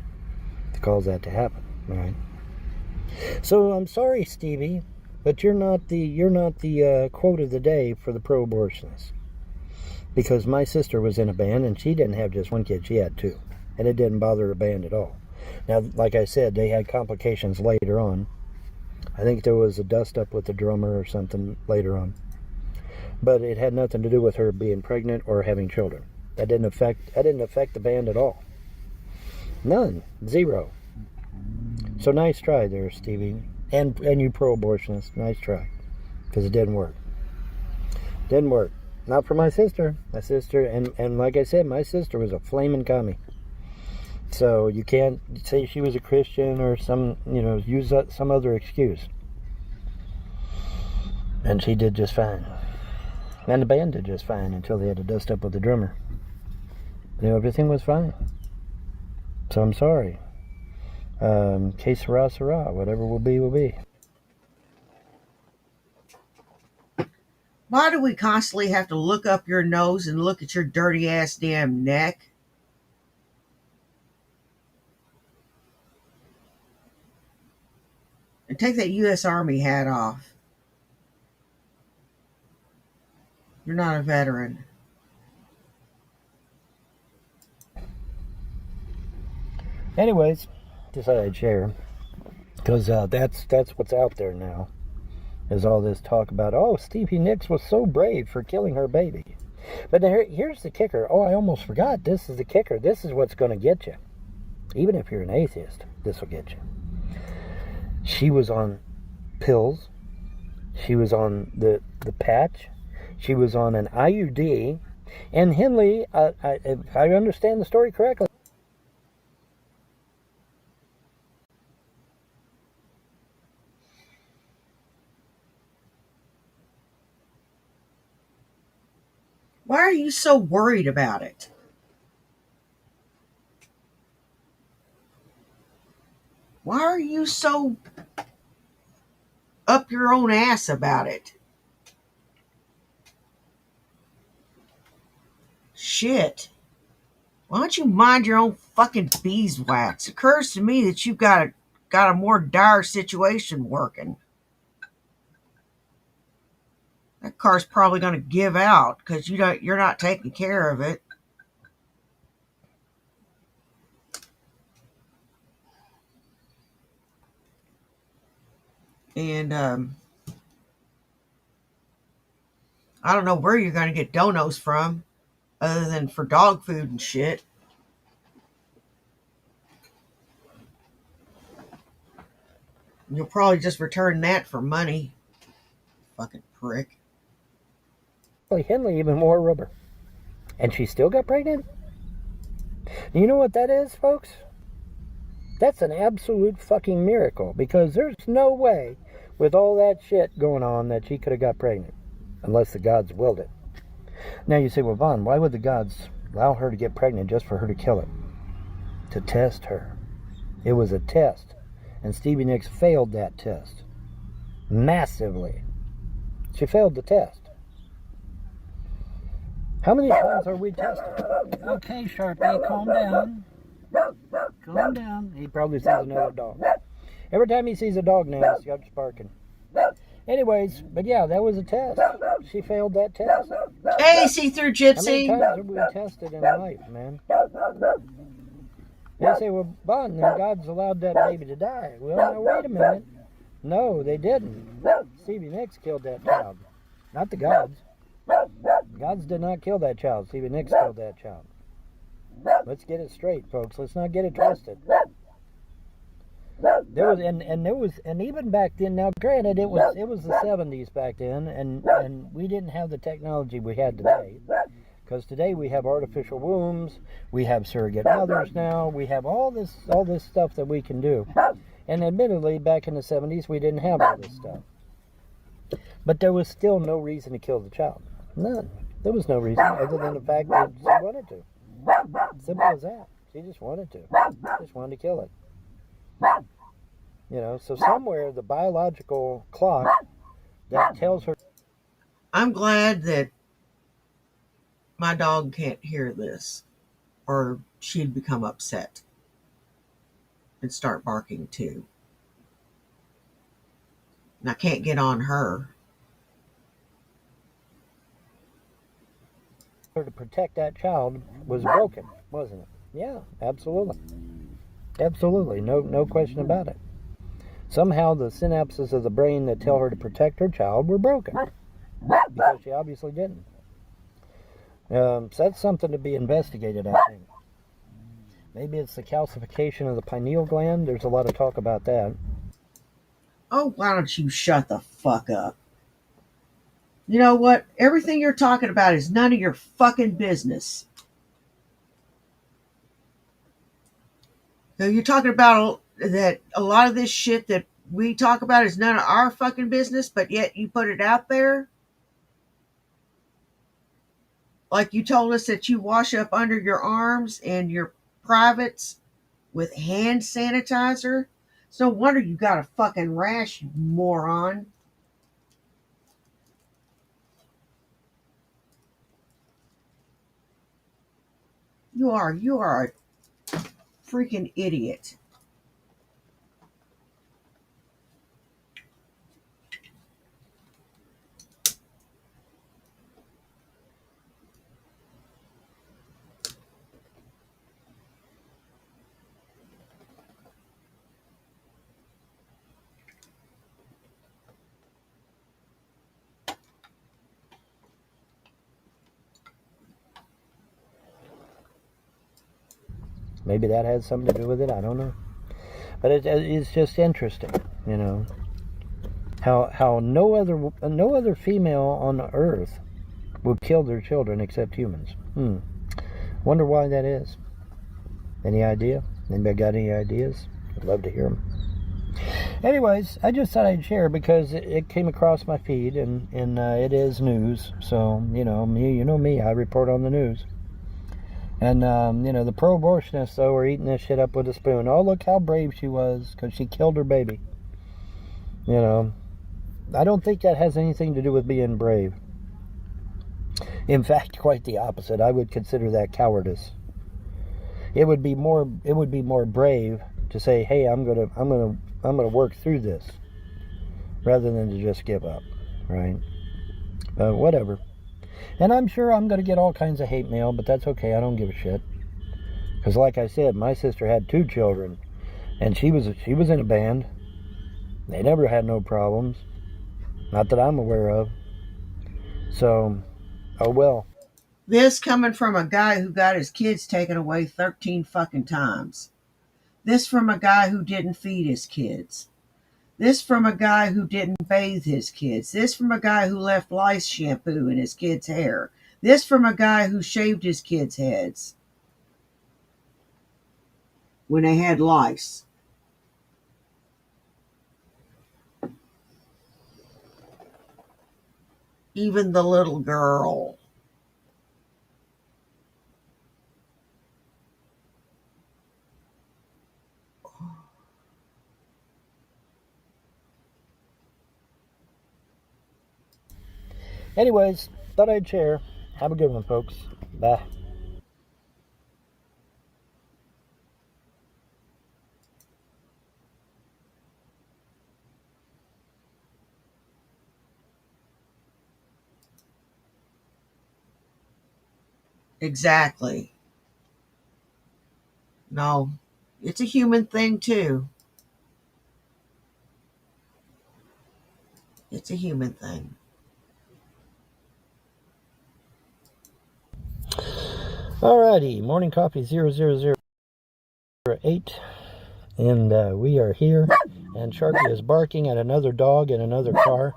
To cause that to happen, right? So I'm sorry, Stevie, but you're not the quote of the day for the pro-abortionists. Because my sister was in a band and she didn't have just one kid, she had two. And it didn't bother the band at all. Now, like I said, they had complications later on. I think there was a dust up with the drummer or something later on. But it had nothing to do with her being pregnant or having children. That didn't affect the band at all. None. Zero. So nice try there, Stevie. And you pro-abortionists, nice try. Because it didn't work. Didn't work. Not for my sister. My sister, and like I said, my sister was a flaming commie. So you can't say she was a Christian or use some other excuse. And she did just fine. And the band did just fine until they had to dust up with the drummer. Everything was fine. So I'm sorry. Que sera, sera. Whatever will be, will be. Why do we constantly have to look up your nose and look at your dirty ass damn neck? And take that U.S. Army hat off. You're not a veteran. Anyways, decided I'd share. Because that's what's out there now. Is all this talk about, oh, Stevie Nicks was so brave for killing her baby. But here's the kicker. Oh, I almost forgot. This is the kicker. This is what's going to get you. Even if you're an atheist, this will get you. She was on pills. She was on the patch. She was on an IUD. And Henley, if I understand the story correctly, Why are you so worried about it? Why are you so up your own ass about it? Shit. Why don't you mind your own fucking beeswax? It occurs to me that you've got a more dire situation working. That car's probably going to give out because you're not taking care of it. And I don't know where you're going to get donos from other than for dog food and shit. You'll probably just return that for money. Fucking prick. Henley even wore rubber. And she still got pregnant? You know what that is, folks? That's an absolute fucking miracle. Because there's no way, with all that shit going on, that she could have got pregnant. Unless the gods willed it. Now you say, well, Vaughn, why would the gods allow her to get pregnant just for her to kill it? To test her. It was a test. And Stevie Nicks failed that test. Massively. She failed the test. How many times are we tested? Okay, Sharpie, calm down. Calm down. He probably sees another dog. Every time he sees a dog now, he starts barking. Anyways, but yeah, that was a test. She failed that test. Hey, see-through gypsy. How many times have we tested in life, man? They say, well, Bon, then God's allowed that baby to die. Well, now, wait a minute. No, they didn't. Stevie Nicks killed that child. Not the gods. Gods did not kill that child. Stevie Nicks killed that child. Let's get it straight, folks. Let's not get it twisted. There was and even back then. Now, granted, it was the 70s back then, and we didn't have the technology we had today. Because today we have artificial wombs, we have surrogate mothers now, we have all this stuff that we can do. And admittedly, back in the 70s, we didn't have all this stuff. But there was still no reason to kill the child. None. There was no reason other than the fact that she wanted to. Simple as that. She just wanted to. Just wanted to kill it. You know, so somewhere the biological clock that tells her. I'm glad that my dog can't hear this, or she'd become upset and start barking too. And I can't get on her. To protect that child was broken, wasn't it? Yeah, absolutely. Absolutely. No question about it. Somehow the synapses of the brain that tell her to protect her child were broken. Because she obviously didn't. So that's something to be investigated, I think. Maybe it's the calcification of the pineal gland. There's a lot of talk about that. Oh, why don't you shut the fuck up? You know what? Everything you're talking about is none of your fucking business. So you're talking about that a lot of this shit that we talk about is none of our fucking business, but yet you put it out there? Like you told us that you wash up under your arms and your privates with hand sanitizer. It's no wonder you got a fucking rash, you moron. You are a freaking idiot. Maybe that has something to do with it. I don't know. But it's just interesting, you know, how no other female on earth will kill their children except humans. Wonder why that is. Any idea? Anybody got any ideas? I'd love to hear them. Anyways, I just thought I'd share because it came across my feed and it is news. So, you know me, I report on the news. And, the pro-abortionists, though, are eating this shit up with a spoon. Oh, look how brave she was because she killed her baby. You know, I don't think that has anything to do with being brave. In fact, quite the opposite. I would consider that cowardice. It would be more brave to say, "Hey, I'm gonna work through this," rather than to just give up, right? Whatever. And I'm sure I'm going to get all kinds of hate mail, but that's okay. I don't give a shit. Because like I said, my sister had 2 children, and she was in a band. They never had no problems. Not that I'm aware of. So, oh well. This coming from a guy who got his kids taken away 13 fucking times. This from a guy who didn't feed his kids. This from a guy who didn't bathe his kids. This from a guy who left lice shampoo in his kids' hair. This from a guy who shaved his kids' heads when they had lice. Even the little girl. Anyways, thought I'd share. Have a good one, folks. Bye. Exactly. No, it's a human thing too. It's a human thing. Alrighty, morning coffee 00008. And we are here. And Sharpie is barking at another dog in another car.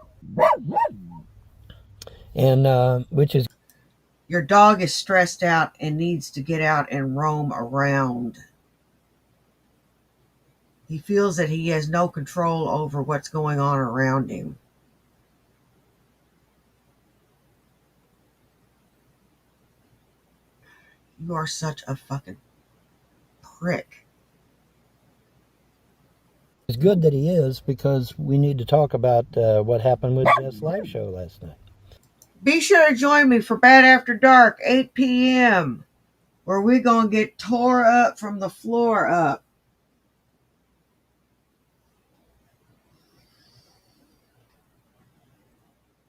And which is. Your dog is stressed out and needs to get out and roam around. He feels that he has no control over what's going on around him. You are such a fucking prick. It's good that he is, because we need to talk about what happened with Jess' live show last night. Be sure to join me for Bad After Dark, 8 p.m., where we're going to get tore up from the floor up.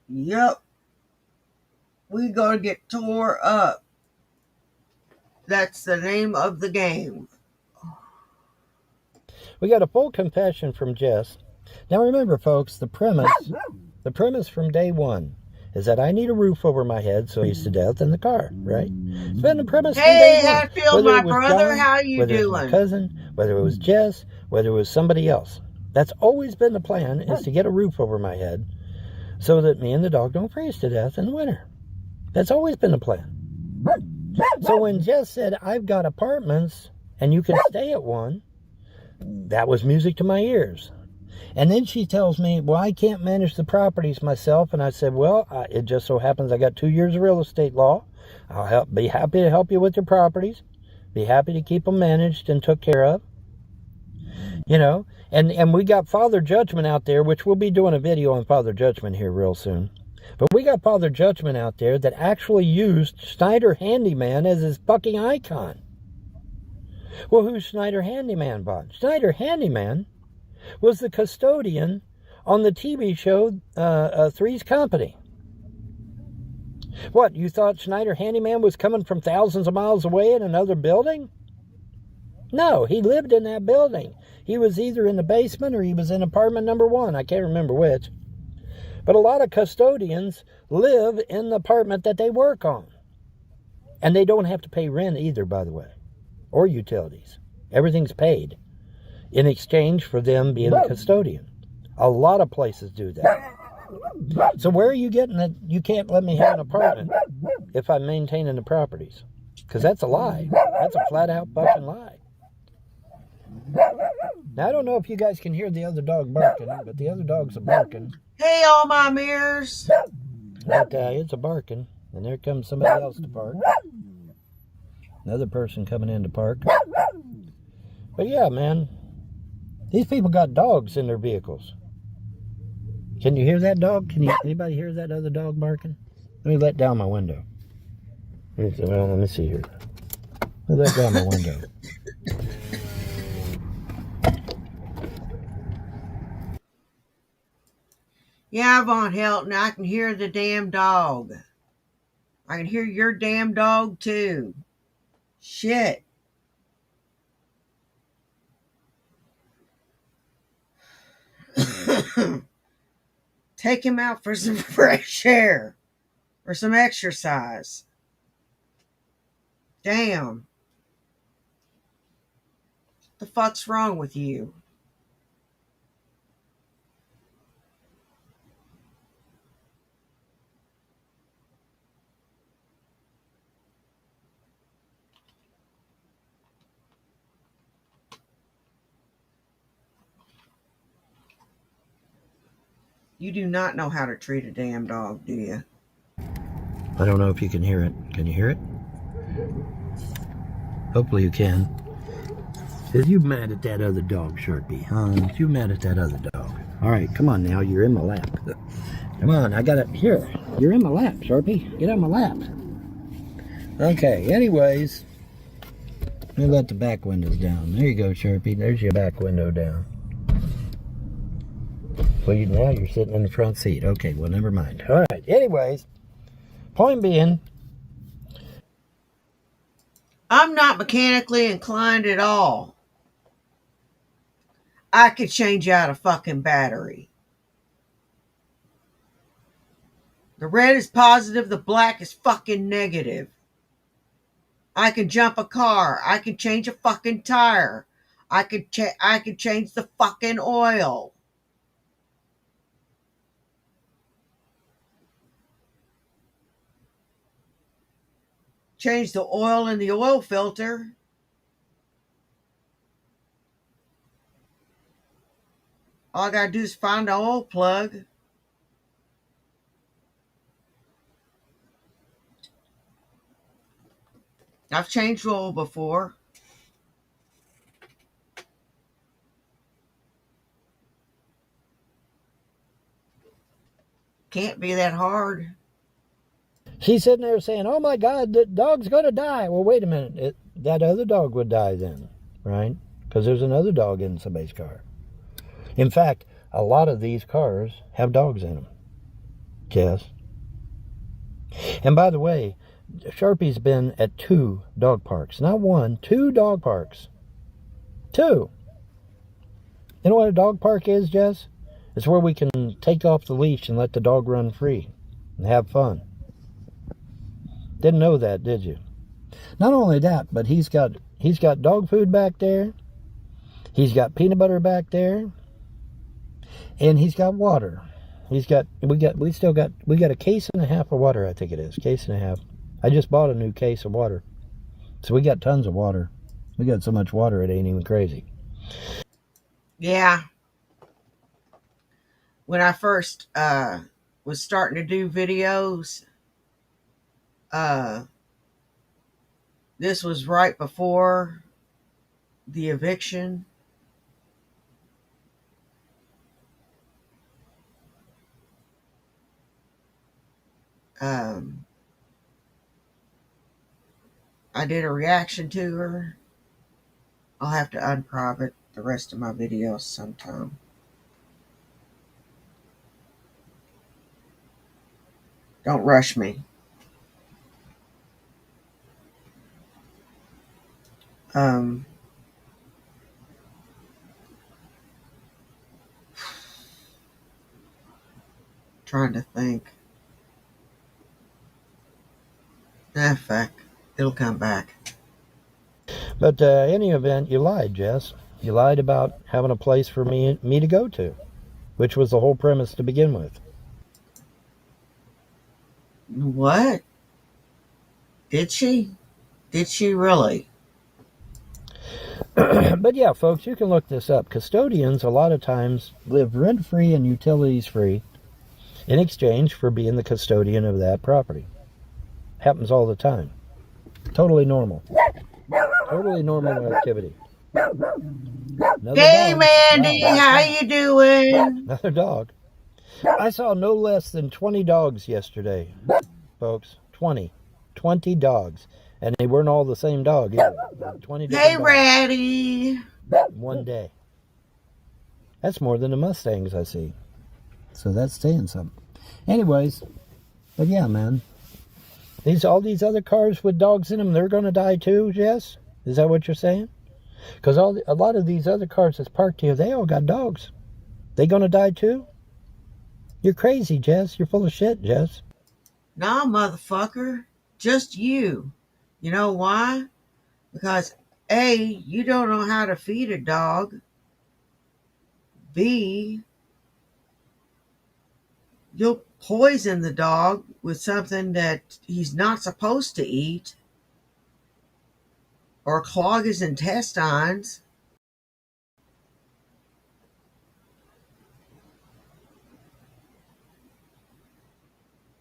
Yep. We're going to get tore up. That's the name of the game. We got a full confession from Jess. Now remember, folks, the premise from day one is that I need a roof over my head so he's to death in the car, right? It's been the premise from day one. Hatfield, my brother, John, how you whether doing? it was my cousin, whether it was Jess, whether it was somebody else. That's always been the plan, is to get a roof over my head so that me and the dog don't freeze to death in the winter. That's always been the plan. So when Jess said, I've got apartments and you can stay at one, that was music to my ears. And then she tells me, well, I can't manage the properties myself. And I said, well, it just so happens I got 2 years of real estate law. Be happy to help you with your properties. Be happy to keep them managed and took care of. You know, and we got Father Judgment out there, which we'll be doing a video on Father Judgment here real soon. But we got Father Judgment out there that actually used Schneider Handyman as his fucking icon. Well, who's Schneider Handyman, Bon? Schneider Handyman was the custodian on the TV show Three's Company. What, you thought Schneider Handyman was coming from thousands of miles away in another building? No, he lived in that building. He was either in the basement or he was in apartment number 1. I can't remember which. But a lot of custodians live in the apartment that they work on. And they don't have to pay rent either, by the way, or utilities. Everything's paid in exchange for them being a custodian. A lot of places do that. So where are you getting that you can't let me have an apartment if I'm maintaining the properties? Because that's a lie. That's a flat out fucking lie. Now, I don't know if you guys can hear the other dog barking, but the other dogs are barking. Hey, all my mirrors. But it's a barking, and there comes somebody else to park. Another person coming in to park. But yeah, man, these people got dogs in their vehicles. Can you hear that dog? Anybody hear that other dog barking? Let me let down my window. Let me see here. Let me let down my window. Yeah, Von Helton, I can hear the damn dog. I can hear your damn dog too. Shit. Take him out for some fresh air or some exercise. Damn. What the fuck's wrong with you? You do not know how to treat a damn dog, do you? I don't know if you can hear it. Can you hear it? Hopefully you can. Is you mad at that other dog, Sharpie? Huh? You mad at that other dog? All right, come on now. You're in my lap. Come on, I got it. Here, you're in my lap, Sharpie. Get on my lap. Okay, anyways. Let me let the back windows down. There you go, Sharpie. There's your back window down. Well, now you're sitting in the front seat. Okay, well, never mind. All right, anyways. Point being, I'm not mechanically inclined at all. I could change out a fucking battery. The red is positive, the black is fucking negative. I can jump a car. I can change a fucking tire. I could change the fucking oil. Change the oil in the oil filter. All I gotta do is find the oil plug. I've changed oil before. Can't be that hard. She's sitting there saying, oh my God, the dog's going to die. Well, wait a minute. That other dog would die then, right? Because there's another dog in somebody's car. In fact, a lot of these cars have dogs in them. Yes. And by the way, Sharpie's been at 2 dog parks. Not 1, 2 dog parks. 2. You know what a dog park is, Jess? It's where we can take off the leash and let the dog run free and have fun. Didn't know that, did you? Not only that, but he's got dog food back there. He's got peanut butter back there. And he's got water. We got a case and a half of water, I think it is. Case and a half. I just bought a new case of water. So we got tons of water. We got so much water it ain't even crazy. Yeah. When I first was starting to do videos, this was right before the eviction. I did a reaction to her. I'll have to unprivate the rest of my videos sometime. Don't rush me. Trying to think. Fuck. It'll come back. But any event, you lied, Jess. You lied about having a place for me to go to, which was the whole premise to begin with. What? Did she? Did she really? But yeah, folks, you can look this up. Custodians a lot of times live rent-free and utilities-free in exchange for being the custodian of that property. Happens all the time. Totally normal. Totally normal activity. Hey, Mandy, how you doing? Another dog. I saw no less than 20 dogs yesterday, folks. 20 dogs. And they weren't all the same dog either. 20 Hey, dogs. Ratty. One day. That's more than the Mustangs I see. So that's saying something. Anyways, but yeah, man. All these other cars with dogs in them, they're going to die too, Jess? Is that what you're saying? Because a lot of these other cars that's parked here, they all got dogs. They going to die too? You're crazy, Jess. You're full of shit, Jess. Nah, motherfucker. Just you. You know why? Because A, you don't know how to feed a dog. B, you'll poison the dog with something that he's not supposed to eat or clog his intestines.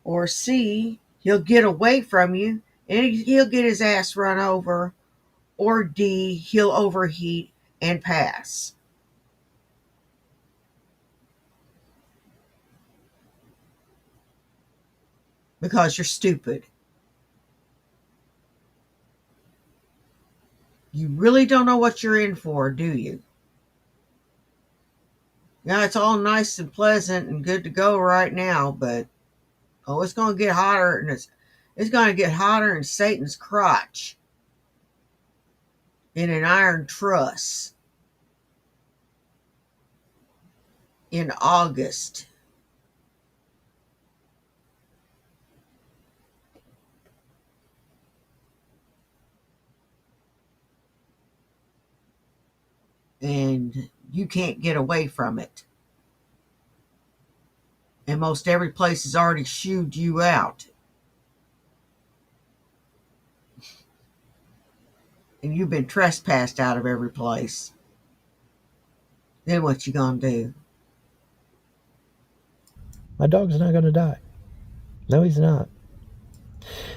Or C, he'll get away from you and he'll get his ass run over. Or D, he'll overheat and pass. Because you're stupid. You really don't know what you're in for, do you? Yeah, it's all nice and pleasant and good to go right now, but it's going to get hotter, and it's going to get hotter in Satan's crotch in an iron truss in August. And you can't get away from it. And most every place has already shooed you out. And you've been trespassed out of every place. Then what you gonna do? My dog's not going to die. No, he's not.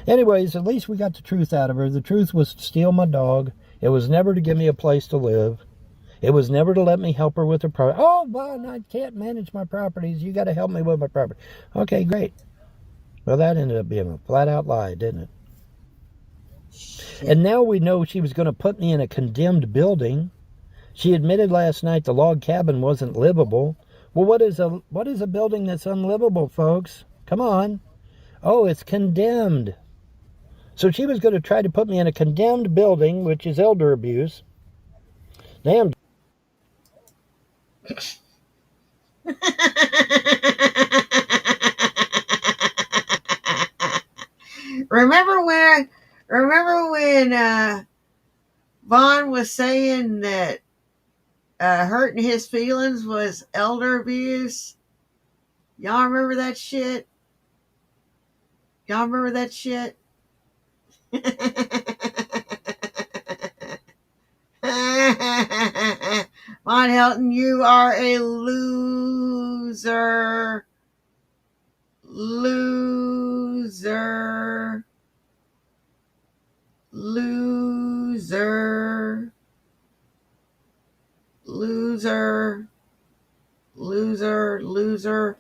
Anyways, at least we got the truth out of her. The truth was to steal my dog. It was never to give me a place to live. It was never to let me help her with her property. Oh, well, I can't manage my properties. You got to help me with my property. Okay, great. Well, that ended up being a flat-out lie, didn't it? And now we know she was going to put me in a condemned building. She admitted last night the log cabin wasn't livable. Well, what is a building that's unlivable, folks? Come on. Oh, it's condemned. So she was going to try to put me in a condemned building, which is elder abuse. Damn. Remember when Vaughn was saying that hurting his feelings was elder abuse? Y'all remember that shit? Y'all remember that shit? Von Helton, you are a loser. Loser. Loser. Loser. Loser. Loser.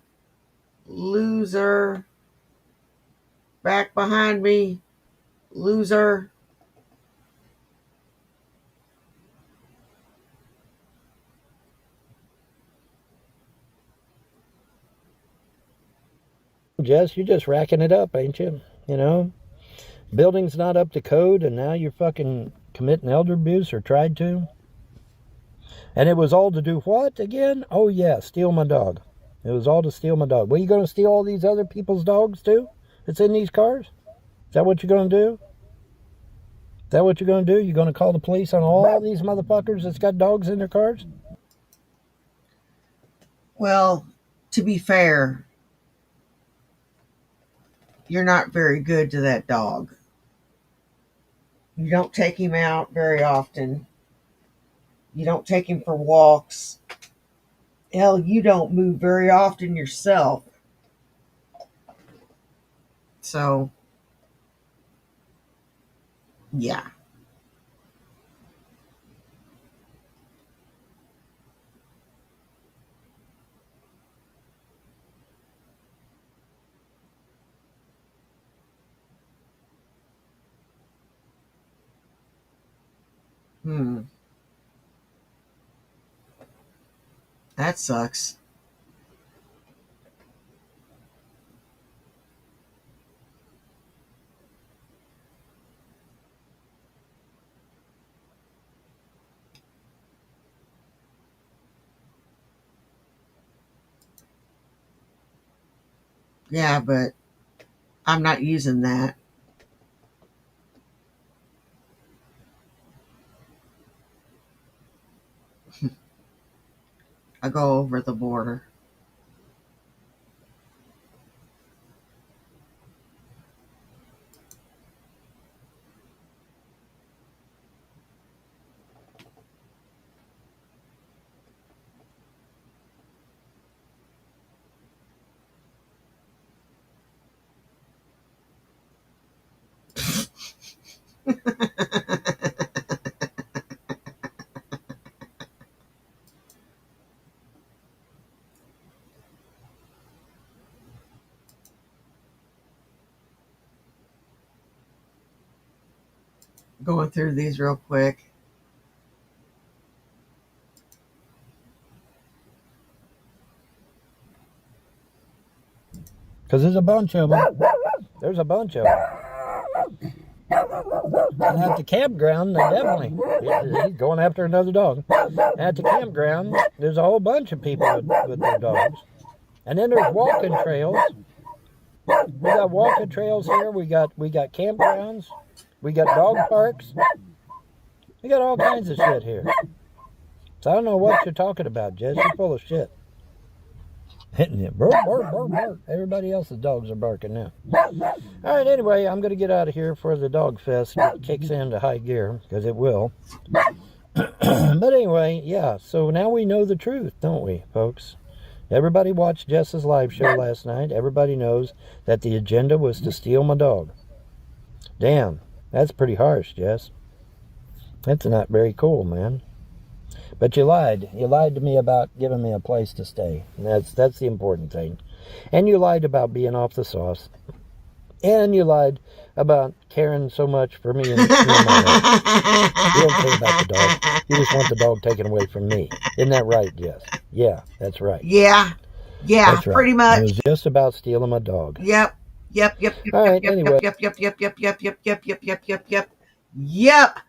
Loser. Back behind me. Loser. Jess, you're just racking it up, ain't you? You know? Building's not up to code, and now you're fucking committing elder abuse, or tried to. And it was all to do what again? Oh, yeah, steal my dog. It was all to steal my dog. Well, you going to steal all these other people's dogs, too? That's in these cars? Is that what you're going to do? Is that what you're going to do? You're going to call the police on all these motherfuckers that's got dogs in their cars? Well, to be fair, you're not very good to that dog. You don't take him out very often. You don't take him for walks. Hell, you don't move very often yourself. So, yeah. That sucks. Yeah, but I'm not using that. I go over the border. Going through these real quick. Because there's a bunch of them. There's a bunch of them. And at the campground, they definitely, he's going after another dog. At the campground, there's a whole bunch of people with their dogs. And then there's walking trails. We got walking trails here. We got campgrounds. We got dog parks. We got all kinds of shit here. So I don't know what you're talking about, Jess. You're full of shit. Hitting it. Bark, bark, bark, bark. Everybody else's dogs are barking now. All right, anyway, I'm going to get out of here before the dog fest kicks into high gear, because it will. But anyway, yeah, so now we know the truth, don't we, folks? Everybody watched Jess's live show last night. Everybody knows that the agenda was to steal my dog. Damn, that's pretty harsh, Jess. That's not very cool, man. But you lied. You lied to me about giving me a place to stay. And that's the important thing. And you lied about being off the sauce. And you lied about caring so much for me and my health. You don't care about the dog. You just want the dog taken away from me. Isn't that right, Jess? Yeah, that's right. Yeah. Yeah, That's right. pretty much. It was just about stealing my dog. Yep. All right, anyway. Yep.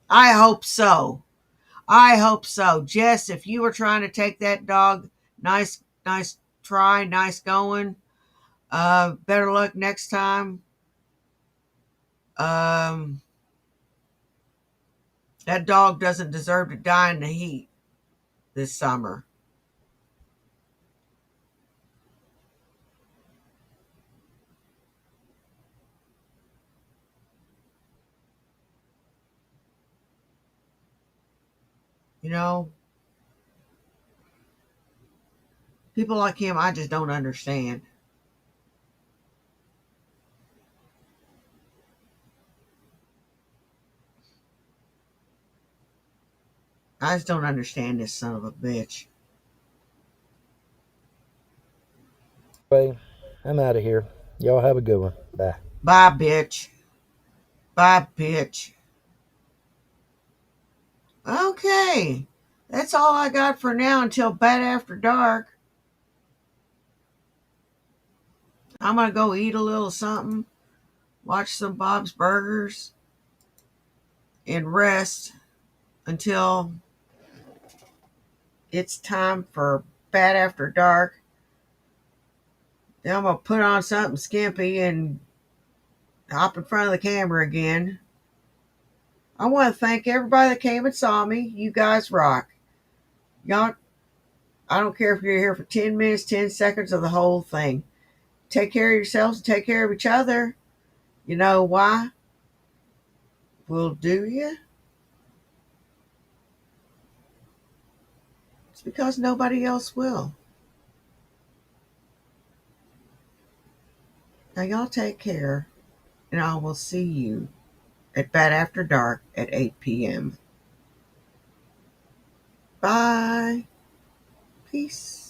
I hope so. I hope so. Jess, if you were trying to take that dog, nice try, nice going. Better luck next time. That dog doesn't deserve to die in the heat this summer. You know, people like him, I just don't understand. I just don't understand this son of a bitch. Anyway, I'm out of here. Y'all have a good one. Bye. Bye, bitch. Bye, bitch. Okay. That's all I got for now until bad after dark. I'm going to go eat a little something, watch some Bob's Burgers, and rest until it's time for bad after dark. Then I'm going to put on something skimpy and hop in front of the camera again. I want to thank everybody that came and saw me. You guys rock. Y'all, I don't care if you're here for 10 minutes, 10 seconds, or the whole thing. Take care of yourselves and take care of each other. You know why? Will do you? It's because nobody else will. Now, y'all take care, and I will see you at Bad After Dark at 8 p.m. Bye. Peace.